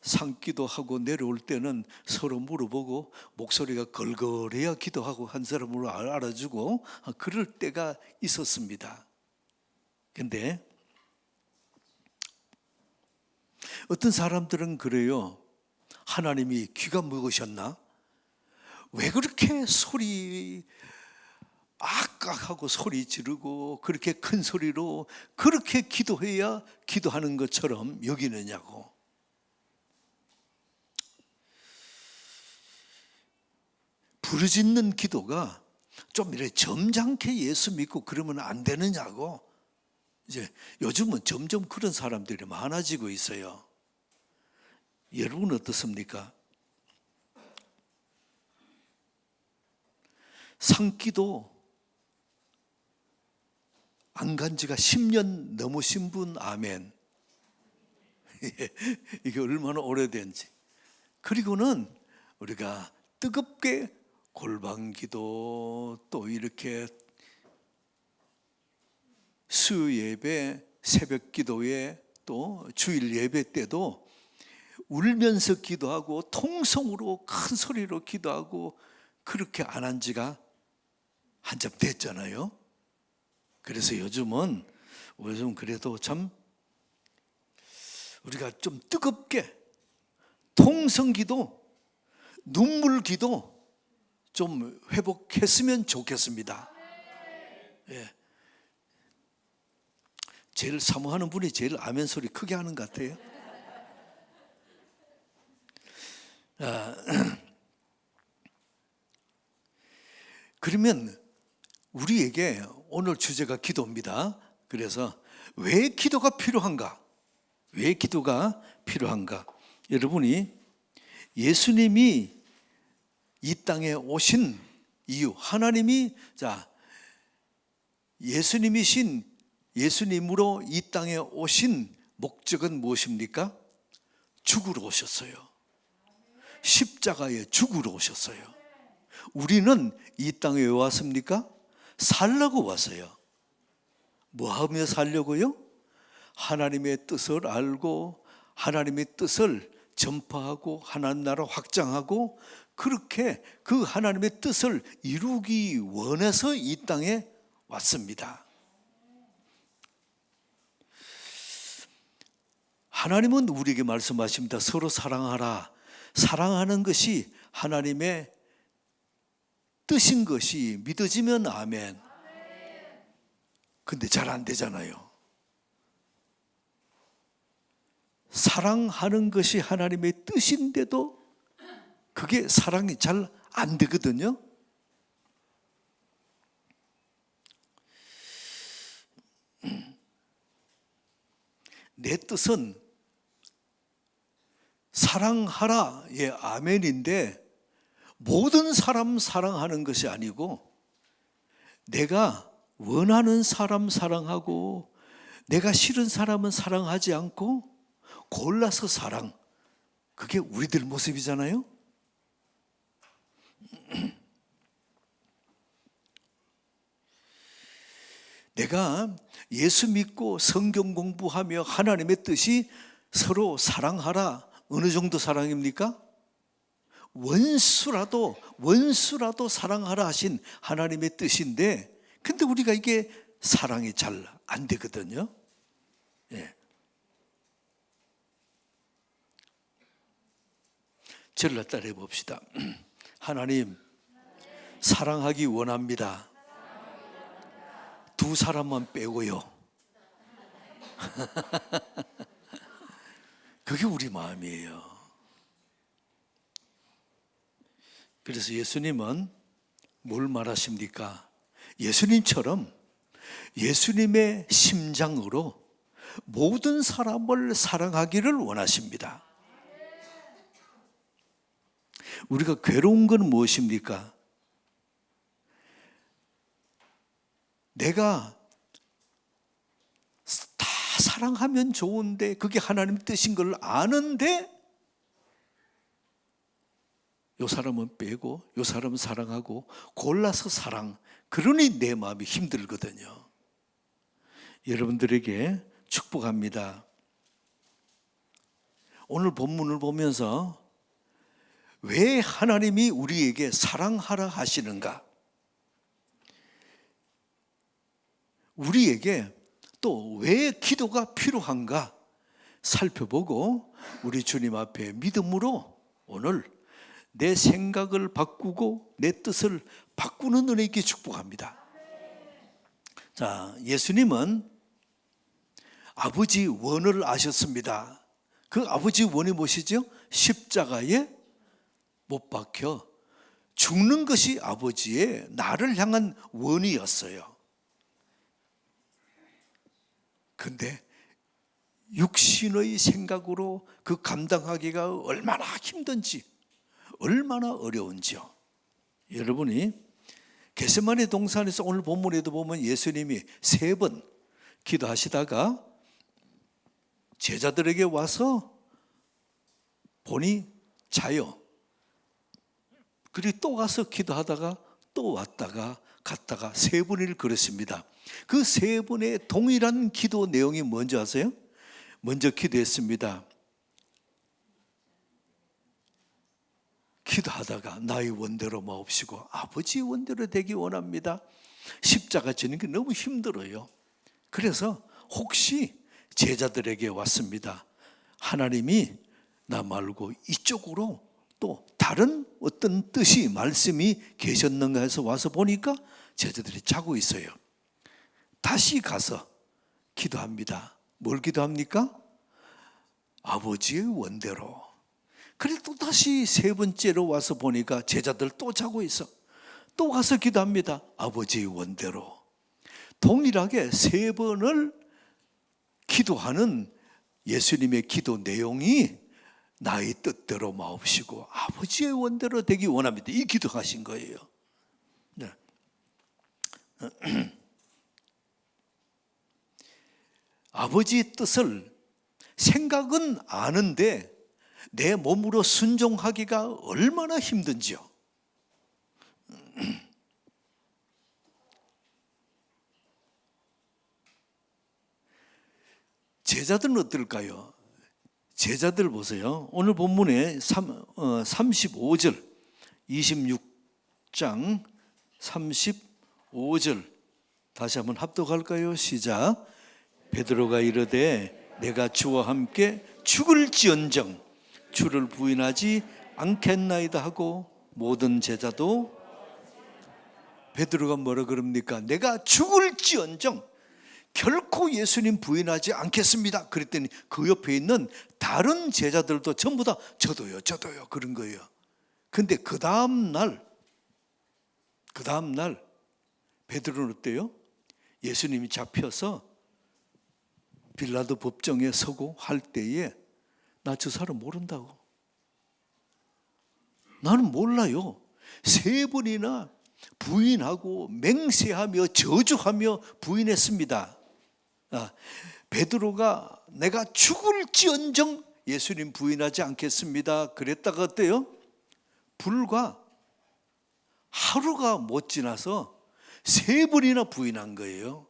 상기도 하고 내려올 때는 서로 물어보고 목소리가 걸걸해야 기도하고 한 사람으로 알아주고 그럴 때가 있었습니다. 근데 어떤 사람들은 그래요. 하나님이 귀가 먹으셨나? 왜 그렇게 소리 악악하고 소리 지르고 그렇게 큰 소리로 그렇게 기도해야 기도하는 것처럼 여기느냐고. 부르짖는 기도가 좀 이렇게 점잖게 예수 믿고 그러면 안 되느냐고. 이제 요즘은 점점 그런 사람들이 많아지고 있어요. 여러분 어떻습니까? 상기도 안 간 지가 10년 넘으신 분 아멘. 이게 얼마나 오래된지. 그리고는 우리가 뜨겁게 골방기도, 또 이렇게 수요 예배, 새벽 기도에 또 주일 예배 때도 울면서 기도하고 통성으로 큰 소리로 기도하고 그렇게 안 한 지가 한참 됐잖아요. 그래서 요즘 그래도 참 우리가 좀 뜨겁게 통성기도, 눈물기도 좀 회복했으면 좋겠습니다. 예. 제일 사모하는 분이 제일 아멘 소리 크게 하는 것 같아요. 그러면 우리에게 오늘 주제가 기도입니다. 그래서 왜 기도가 필요한가? 왜 기도가 필요한가? 여러분이 예수님이 이 땅에 오신 이유, 하나님이 예수님으로 이 땅에 오신 목적은 무엇입니까? 죽으러 오셨어요. 십자가에 죽으러 오셨어요. 우리는 이 땅에 왜 왔습니까? 살려고 왔어요. 뭐 하며 살려고요? 하나님의 뜻을 알고 하나님의 뜻을 전파하고 하나님 나라 확장하고, 그렇게 그 하나님의 뜻을 이루기 원해서 이 땅에 왔습니다. 하나님은 우리에게 말씀하십니다. 서로 사랑하라. 사랑하는 것이 하나님의 뜻인 것이 믿어지면 아멘. 근데 잘 안 되잖아요. 사랑하는 것이 하나님의 뜻인데도 그게 사랑이 잘 안 되거든요. 내 뜻은 사랑하라, 예, 아멘인데 모든 사람 사랑하는 것이 아니고 내가 원하는 사람 사랑하고 내가 싫은 사람은 사랑하지 않고 골라서 사랑, 그게 우리들 모습이잖아요. 내가 예수 믿고 성경 공부하며 하나님의 뜻이 서로 사랑하라, 어느 정도 사랑입니까? 원수라도 사랑하라 하신 하나님의 뜻인데, 근데 우리가 이게 사랑이 잘 안 되거든요. 예. 저를 따라해 봅시다. 하나님, 사랑하기 원합니다. 두 사람만 빼고요. 그게 우리 마음이에요. 그래서 예수님은 뭘 말하십니까? 예수님처럼 예수님의 심장으로 모든 사람을 사랑하기를 원하십니다. 우리가 괴로운 건 무엇입니까? 내가 다 사랑하면 좋은데 그게 하나님 뜻인 걸 아는데 요 사람은 빼고 요 사람은 사랑하고 골라서 사랑, 그러니 내 마음이 힘들거든요. 여러분들에게 축복합니다. 오늘 본문을 보면서 왜 하나님이 우리에게 사랑하라 하시는가? 우리에게 또 왜 기도가 필요한가 살펴보고 우리 주님 앞에 믿음으로 오늘 내 생각을 바꾸고 내 뜻을 바꾸는 은혜 있게 축복합니다. 자, 예수님은 아버지 원을 아셨습니다. 그 아버지 원이 무엇이죠? 십자가에 못 박혀 죽는 것이 아버지의 나를 향한 원이었어요. 근데 육신의 생각으로 그 감당하기가 얼마나 힘든지, 얼마나 어려운지요. 여러분이 겟세마네 동산에서 오늘 본문에도 보면 예수님이 3번 기도하시다가 제자들에게 와서 보니 자요. 그리고 또 가서 기도하다가 또 왔다가 갔다가 3번을 그랬습니다. 그 3번의 동일한 기도 내용이 뭔지 아세요? 먼저 기도했습니다. 기도하다가 나의 원대로 마옵시고 아버지의 원대로 되기 원합니다. 십자가 지는 게 너무 힘들어요. 그래서 혹시 제자들에게 왔습니다. 하나님이 나 말고 이쪽으로 또 다른 어떤 뜻이 말씀이 계셨는가 해서 와서 보니까 제자들이 자고 있어요. 다시 가서 기도합니다. 뭘 기도합니까? 아버지의 원대로. 그래 또 다시 3번째로 와서 보니까 제자들 또 자고 있어. 또 가서 기도합니다. 아버지의 원대로. 동일하게 3번을 기도하는 예수님의 기도 내용이 나의 뜻대로 마옵시고 아버지의 원대로 되기 원합니다. 이 기도하신 거예요. 네. 아버지의 뜻을 생각은 아는데 내 몸으로 순종하기가 얼마나 힘든지요. 제자들은 어떨까요? 제자들 보세요. 오늘 본문에 35절 26장 35절 다시 한번 합독할까요? 시작. 베드로가 이르되 내가 주와 함께 죽을지언정 주를 부인하지 않겠나이다 하고 모든 제자도 베드로가 뭐라 그럽니까? 내가 죽을지언정 결코 예수님 부인하지 않겠습니다. 그랬더니 그 옆에 있는 다른 제자들도 전부 다 저도요 그런 거예요. 근데 그 다음 날 베드로는 어때요? 예수님이 잡혀서 빌라도 법정에 서고 할 때에 나 저 사람 모른다고. 나는 몰라요. 3번이나 부인하고 맹세하며 저주하며 부인했습니다. 베드로가 내가 죽을지언정 예수님 부인하지 않겠습니다. 그랬다가 어때요? 불과 하루가 못 지나서 3번이나 부인한 거예요.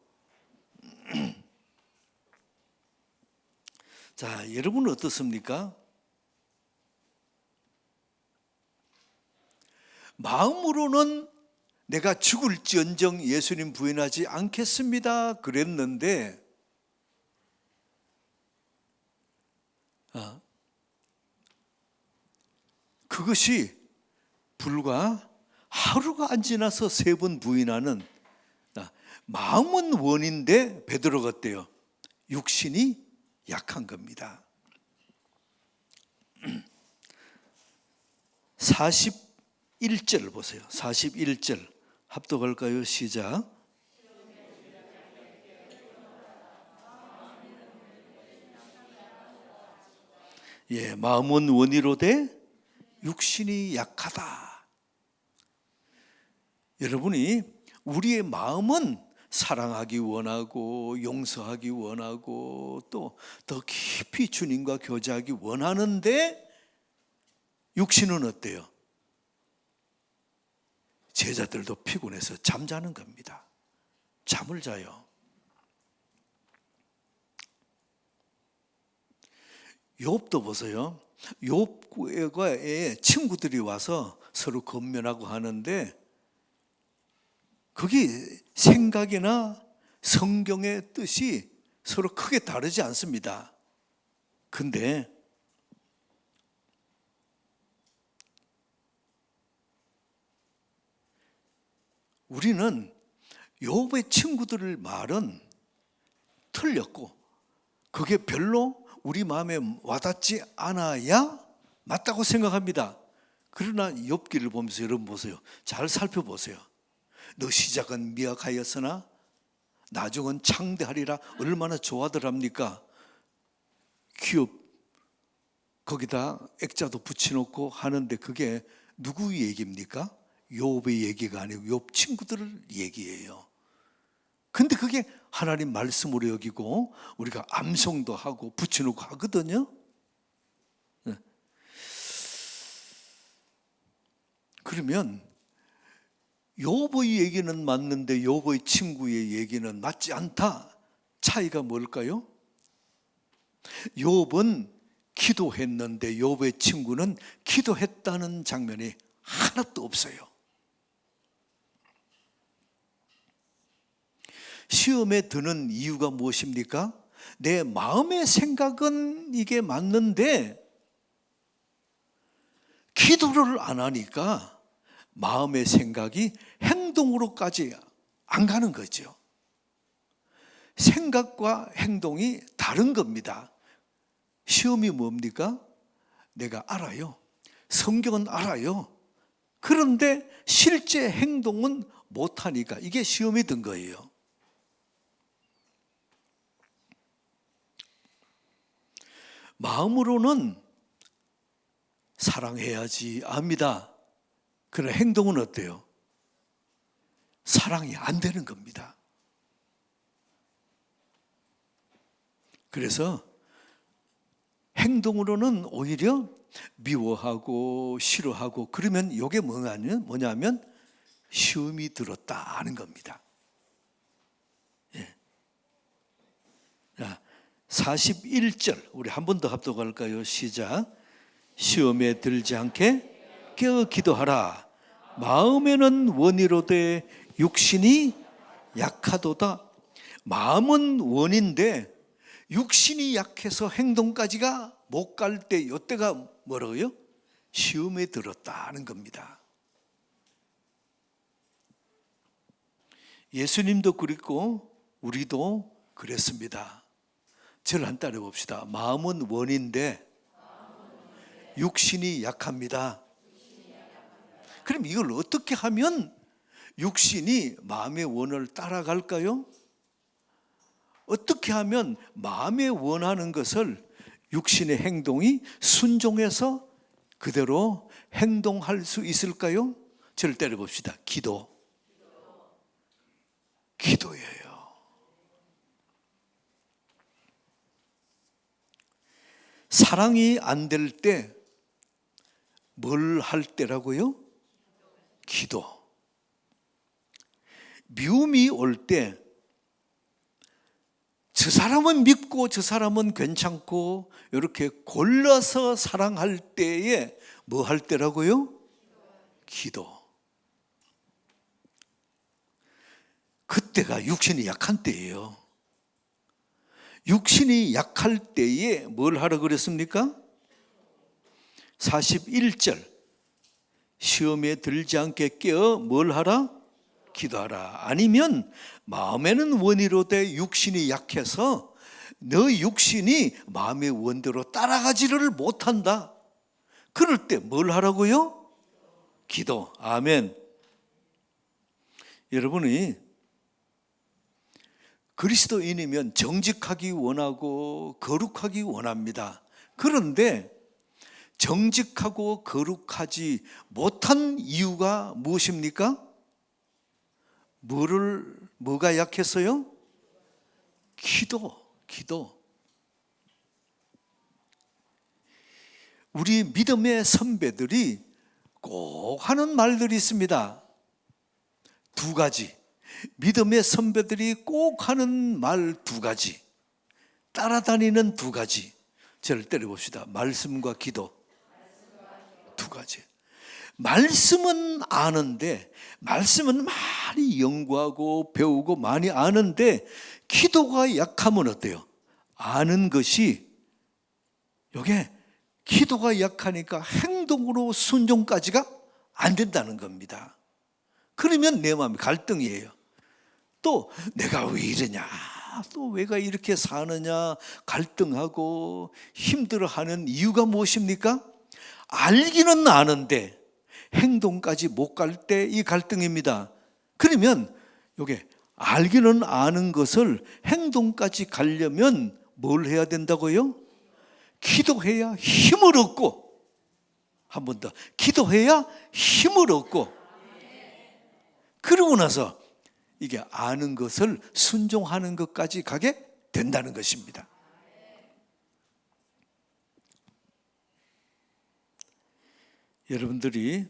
자, 여러분은 어떻습니까? 마음으로는 내가 죽을지언정 예수님 부인하지 않겠습니다 그랬는데 그것이 불과 하루가 안 지나서 3번 부인하는, 마음은 원인데 베드로가 어때요? 육신이 약한 겁니다. 41절 보세요. 41절 합독할까요? 시작. 예, 마음은 원이로되 육신이 약하다. 여러분이 우리의 마음은 사랑하기 원하고 용서하기 원하고 또 더 깊이 주님과 교제하기 원하는데 육신은 어때요? 제자들도 피곤해서 잠자는 겁니다. 잠을 자요. 욥도 보세요. 욥과의 친구들이 와서 서로 권면하고 하는데 그게 생각이나 성경의 뜻이 서로 크게 다르지 않습니다. 근데 우리는 욥의 친구들 말은 틀렸고 그게 별로 우리 마음에 와닿지 않아야 맞다고 생각합니다. 그러나 욥기를 보면서 여러분 보세요. 잘 살펴보세요. 너 시작은 미약하였으나 나중은 창대하리라. 얼마나 좋아들 합니까? 기업 거기다 액자도 붙여놓고 하는데 그게 누구 얘기입니까? 욥의 얘기가 아니고 욥 친구들 얘기예요. 근데 그게 하나님 말씀으로 여기고 우리가 암송도 하고 붙여놓고 하거든요. 그러면 욥의 얘기는 맞는데 욥의 친구의 얘기는 맞지 않다. 차이가 뭘까요? 욥은 기도했는데 욥의 친구는 기도했다는 장면이 하나도 없어요. 시험에 드는 이유가 무엇입니까? 내 마음의 생각은 이게 맞는데 기도를 안 하니까 마음의 생각이 행동으로까지 안 가는 거죠. 생각과 행동이 다른 겁니다. 시험이 뭡니까? 내가 알아요. 성경은 알아요. 그런데 실제 행동은 못하니까 이게 시험이 든 거예요. 마음으로는 사랑해야지 압니다. 그러나 행동은 어때요? 사랑이 안 되는 겁니다. 그래서 행동으로는 오히려 미워하고 싫어하고 그러면 이게 뭐냐면 시험이 들었다 하는 겁니다. 예. 자, 41절 우리 한 번 더 합독할까요? 시작. 시험에 들지 않게 깨어 기도하라. 마음에는 원이로되 육신이 약하도다. 마음은 원인데 육신이 약해서 행동까지가 못 갈 때 이때가 뭐라고요? 시험에 들었다는 겁니다. 예수님도 그랬고 우리도 그랬습니다. 저를 한 따라 봅시다. 마음은 원인데 육신이 약합니다. 그럼 이걸 어떻게 하면 육신이 마음의 원을 따라갈까요? 어떻게 하면 마음에 원하는 것을 육신의 행동이 순종해서 그대로 행동할 수 있을까요? 저를 때려봅시다. 기도예요. 사랑이 안 될 때 뭘 할 때라고요? 기도. 미움이 올 때 저 사람은 믿고 저 사람은 괜찮고 이렇게 골라서 사랑할 때에 뭐 할 때라고요? 기도. 그때가 육신이 약한 때예요. 육신이 약할 때에 뭘 하라 그랬습니까? 41절 시험에 들지 않게 깨어 뭘 하라? 기도하라. 아니면 마음에는 원이로되 육신이 약해서 너 육신이 마음의 원대로 따라가지를 못한다. 그럴 때 뭘 하라고요? 기도. 아멘. 여러분이 그리스도인이면 정직하기 원하고 거룩하기 원합니다. 그런데 정직하고 거룩하지 못한 이유가 무엇입니까? 뭐가 약했어요? 기도. 우리 믿음의 선배들이 꼭 하는 말들이 있습니다. 두 가지. 믿음의 선배들이 꼭 하는 말 두 가지. 따라다니는 두 가지. 저를 때려봅시다. 말씀과 기도. 두 가지. 말씀은 아는데, 말씀은 많이 연구하고 배우고 많이 아는데, 기도가 약하면 어때요? 아는 것이, 이게 기도가 약하니까 행동으로 순종까지가 안 된다는 겁니다. 그러면 내 마음이 갈등이에요. 또 내가 왜 이러냐, 또 왜가 이렇게 사느냐 갈등하고 힘들어하는 이유가 무엇입니까? 알기는 아는데 행동까지 못 갈 때 이 갈등입니다. 그러면 이게 알기는 아는 것을 행동까지 가려면 뭘 해야 된다고요? 기도해야 힘을 얻고, 한 번 더 기도해야 힘을 얻고, 그러고 나서 이게 아는 것을 순종하는 것까지 가게 된다는 것입니다. 여러분들이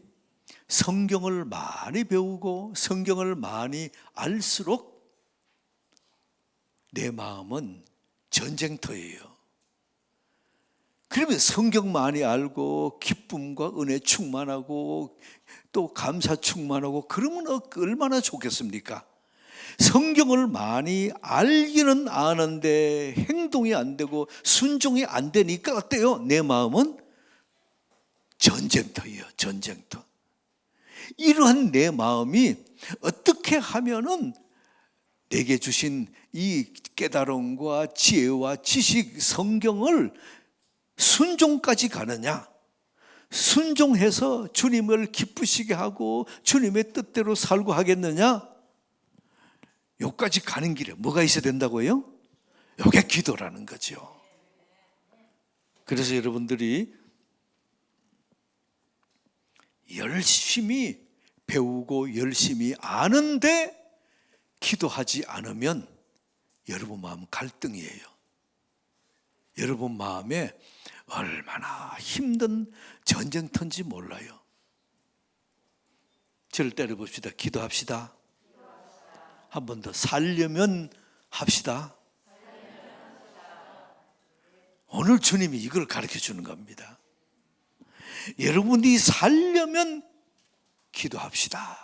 성경을 많이 배우고 성경을 많이 알수록 내 마음은 전쟁터예요. 그러면 성경 많이 알고 기쁨과 은혜 충만하고 또 감사 충만하고 그러면 얼마나 좋겠습니까? 성경을 많이 알기는 아는데 행동이 안 되고 순종이 안 되니까 어때요? 내 마음은 전쟁터예요. 전쟁터. 이러한 내 마음이 어떻게 하면은 내게 주신 이 깨달음과 지혜와 지식 성경을 순종까지 가느냐, 순종해서 주님을 기쁘시게 하고 주님의 뜻대로 살고 하겠느냐, 여기까지 가는 길에 뭐가 있어야 된다고요? 이게 기도라는 거죠. 그래서 여러분들이 열심히 배우고 열심히 아는데 기도하지 않으면 여러분 마음 갈등이에요. 여러분 마음에 얼마나 힘든 전쟁터인지 몰라요. 저를 때려봅시다. 기도합시다. 한 번 더 살려면 합시다. 오늘 주님이 이걸 가르쳐 주는 겁니다. 여러분이 살려면 기도합시다.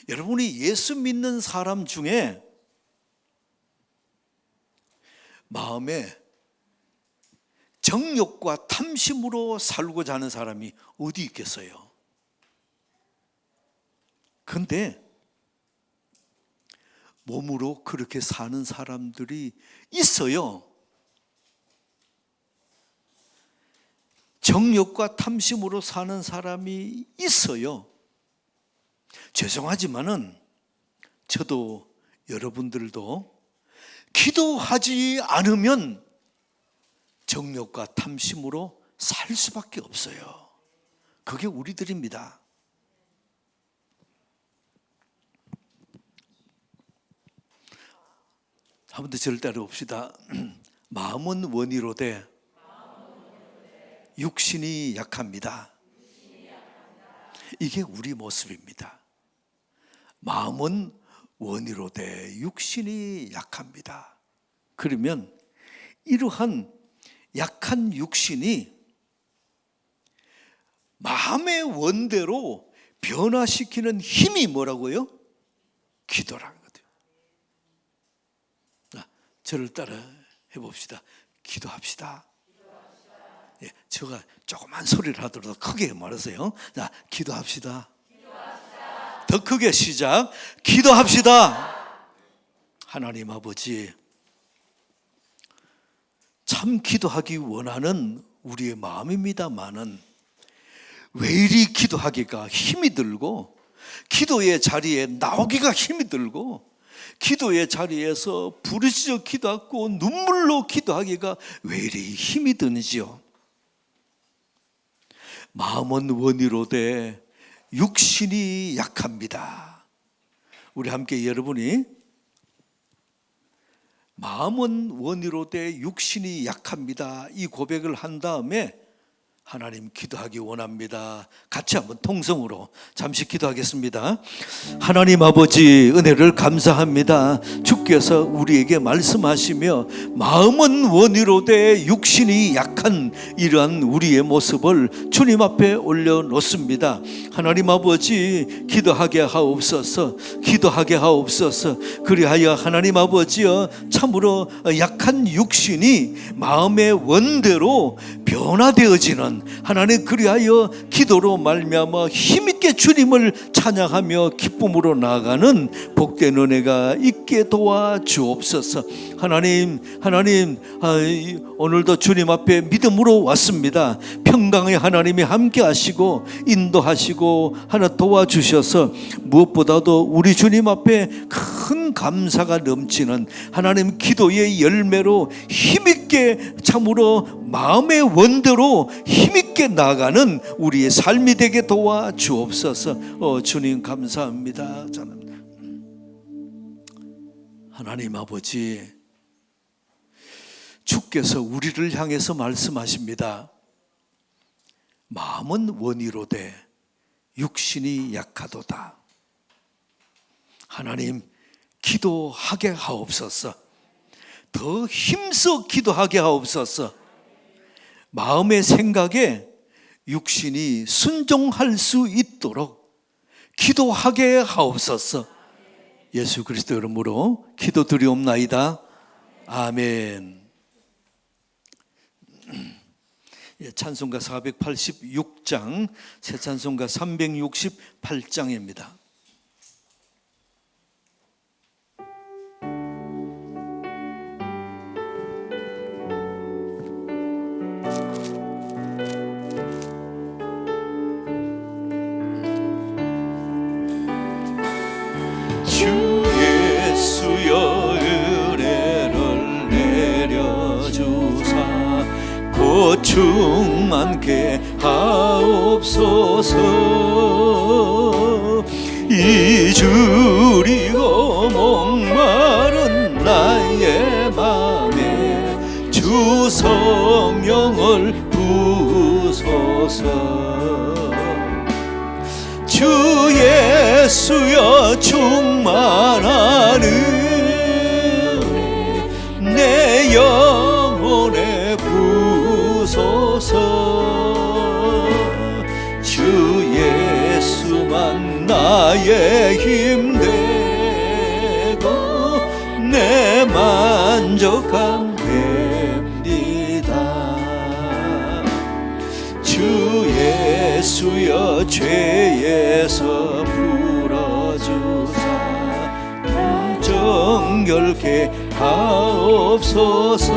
여러분이 예수 믿는 사람 중에 마음에 정욕과 탐심으로 살고자 하는 사람이 어디 있겠어요? 그런데 몸으로 그렇게 사는 사람들이 있어요. 정욕과 탐심으로 사는 사람이 있어요. 죄송하지만은 저도 여러분들도 기도하지 않으면 정욕과 탐심으로 살 수밖에 없어요. 그게 우리들입니다. 한 번 더 저를 따라봅시다. 마음은 원이로되 육신이 약합니다. 이게 우리 모습입니다. 마음은 원이로되 육신이 약합니다. 그러면 이러한 약한 육신이 마음의 원대로 변화시키는 힘이 뭐라고요? 기도라는 거죠. 저를 따라 해봅시다. 기도합시다. 예, 제가 조그만 소리를 하더라도 크게 말하세요. 자, 기도합시다. 더 크게 시작. 기도합시다. 하나님 아버지, 참 기도하기 원하는 우리의 마음입니다마는 왜 이리 기도하기가 힘이 들고, 기도의 자리에 나오기가 힘이 들고, 기도의 자리에서 부르짖어 기도하고 눈물로 기도하기가 왜 이리 힘이 드는지요. 마음은 원이로되 육신이 약합니다. 우리 함께 여러분이 마음은 원이로되 육신이 약합니다, 이 고백을 한 다음에 하나님 기도하기 원합니다. 같이 한번 통성으로 잠시 기도하겠습니다. 하나님 아버지, 은혜를 감사합니다. 주께서 우리에게 말씀하시며 마음은 원이로되 육신이 약한 이러한 우리의 모습을 주님 앞에 올려놓습니다. 하나님 아버지, 기도하게 하옵소서. 기도하게 하옵소서. 그리하여 하나님 아버지여, 참으로 약한 육신이 마음의 원대로 변화되어지는 하나님, 그리하여 기도로 말미암아 힘있게 주님을 찬양하며 기쁨으로 나아가는 복된 은혜가 있게 도와주옵소서. 하나님, 오늘도 주님 앞에 믿음으로 왔습니다. 평강의 하나님이 함께 하시고 인도하시고 하나 도와주셔서 무엇보다도 우리 주님 앞에 큰 감사가 넘치는 하나님 기도의 열매로 힘있게, 참으로 마음의 원대로 힘있게 나아가는 우리의 삶이 되게 도와주옵소서. 주님 감사합니다. 저는 하나님 아버지, 주께서 우리를 향해서 말씀하십니다. 마음은 원이로되 육신이 약하도다. 하나님, 기도하게 하옵소서. 더 힘써 기도하게 하옵소서. 마음의 생각에 육신이 순종할 수 있도록 기도하게 하옵소서. 예수 그리스도 이름으로 기도드리옵나이다. 아멘. 찬송가 486장, 새 찬송가 368장입니다. 주 예수여 은혜를 내려주사 곧 충만케 하옵소서. 이주리고 목마른 나의 맘에 주 성령을 부소서. 주 예수여 충만한 은혜 내 영혼에 부소서. 주 예수만 나의 힘 되고 내 만족함 됩니다. 주 예수여 죄에서 풀어주사 정결케 하옵소서.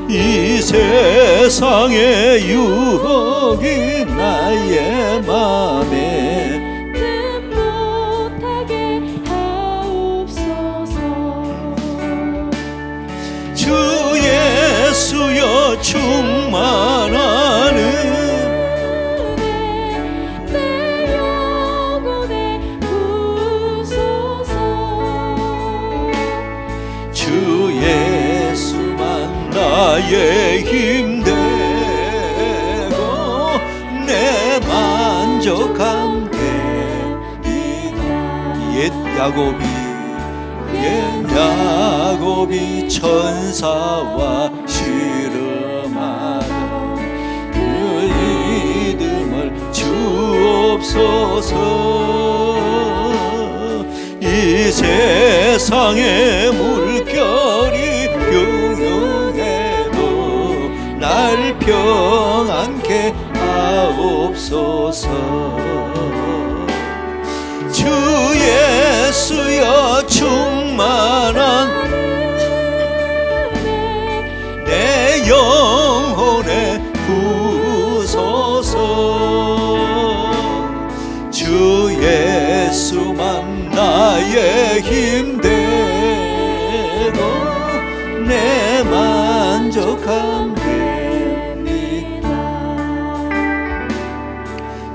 이 세상의 유혹이 나의 맘에 못하게 하옵소서. 주 예수여 충만한 은혜 내 영혼에 부소서. 주 예수만 나의 힘 되고 내 만족함 되리라. 옛 야곱이 천사와 씨름하던 그 믿음을 주옵소서. 이 세상 세상의 물결이 흉흉해도 날 평안케 하옵소서. 주 예수여 충만한 내 영혼에 부소서. 주 예수만 나의 힘 되고 내 만족함 됩니다.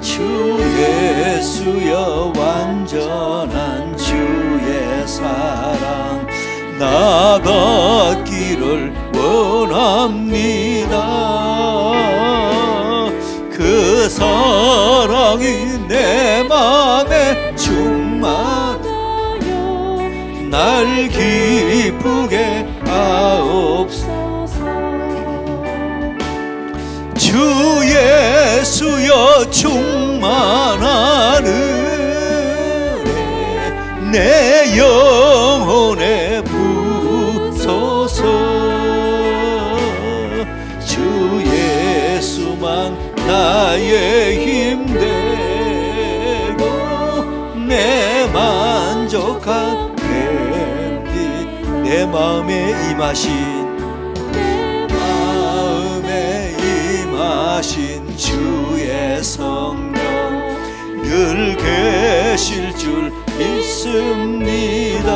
주 예수여 완전한 주의 사랑 나 받기를 원합니다. 그 사랑이 내 맘에 충만하여 날 기쁘게 하옵소서. 주 예수여 충만한 은혜 내 영혼에 부소서. 주 예수만 나의 힘 되고 내 만족한 됨이. 내 마음에 임하신 주의 성령 늘 계실 줄 믿습니다.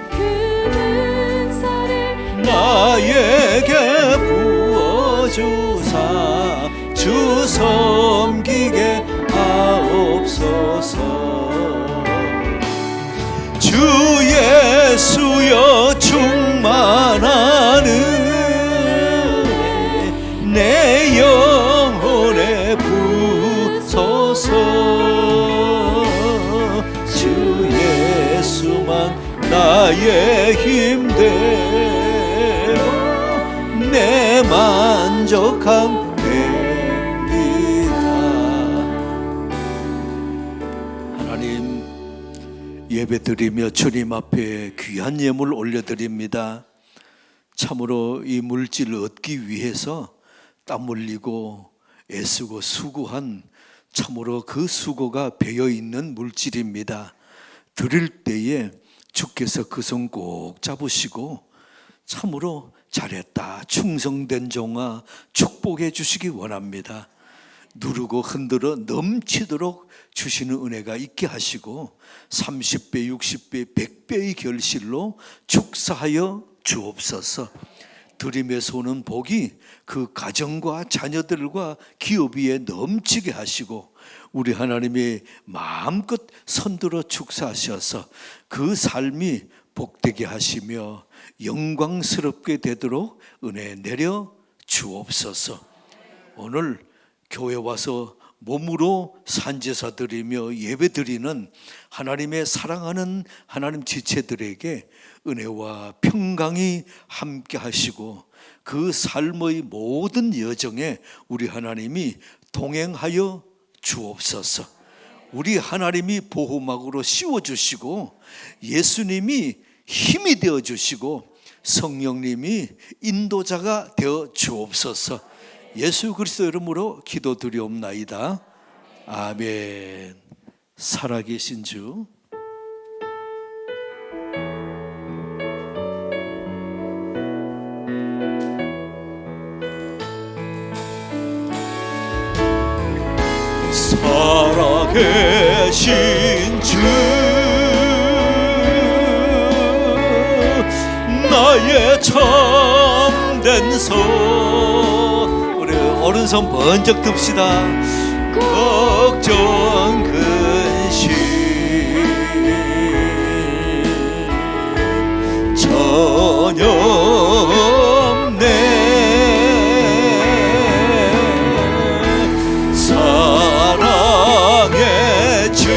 그 은사를 나에게 부어주사 주 섬기게 하옵소서. 주 예수여 충만한 은혜 내 영혼에 부소서. 주 예수만 나의 힘 되고 내 만족함 됩니다. 하나님, 예배드리며 주님 앞에 귀한 예물 올려드립니다. 참으로 이 물질을 얻기 위해서 땀 흘리고 애쓰고 수고한 참으로 그 수고가 배어있는 물질입니다. 드릴 때에 주께서 그 손 꼭 잡으시고 참으로 잘했다, 충성된 종아 축복해 주시기 원합니다. 누르고 흔들어 넘치도록 주시는 은혜가 있게 하시고 30배, 60배, 100배의 결실로 축사하여 주옵소서. 드림에서 오는 복이 그 가정과 자녀들과 기업 위에 넘치게 하시고 우리 하나님이 마음껏 손들어 축사하셔서 그 삶이 복되게 하시며 영광스럽게 되도록 은혜 내려 주옵소서. 오늘 교회 와서 몸으로 산제사 드리며 예배 드리는 하나님의 사랑하는 하나님 지체들에게 은혜와 평강이 함께 하시고 그 삶의 모든 여정에 우리 하나님이 동행하여 주옵소서. 우리 하나님이 보호막으로 씌워주시고 예수님이 힘이 되어주시고 성령님이 인도자가 되어 주옵소서. 예수 그리스도 이름으로 기도드리옵나이다. 아멘. 살아계신 주 살아계신 주 나의 참된 손. 우리 오른손 번쩍 듭시다. 걱정 근심 전혀 없네. 사랑의 주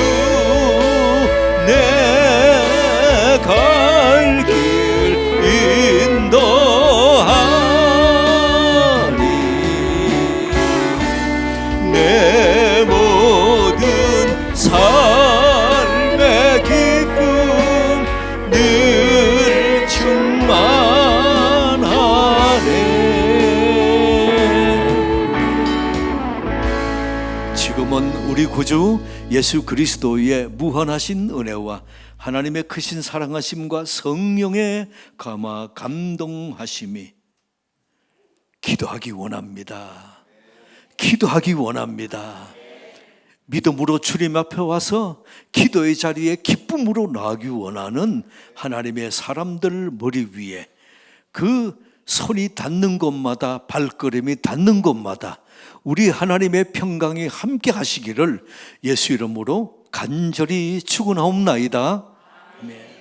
내 갈 길 인도하니 내 모든 삶의 깊이 우리 구주 예수 그리스도의 무한하신 은혜와 하나님의 크신 사랑하심과 성령의 감동하심이 기도하기 원합니다. 기도하기 원합니다. 믿음으로 주님 앞에 와서 기도의 자리에 기쁨으로 나아가기 원하는 하나님의 사람들 머리 위에 그 손이 닿는 곳마다, 발걸음이 닿는 곳마다 우리 하나님의 평강이 함께 하시기를 예수 이름으로 간절히 축원하옵나이다. 아멘.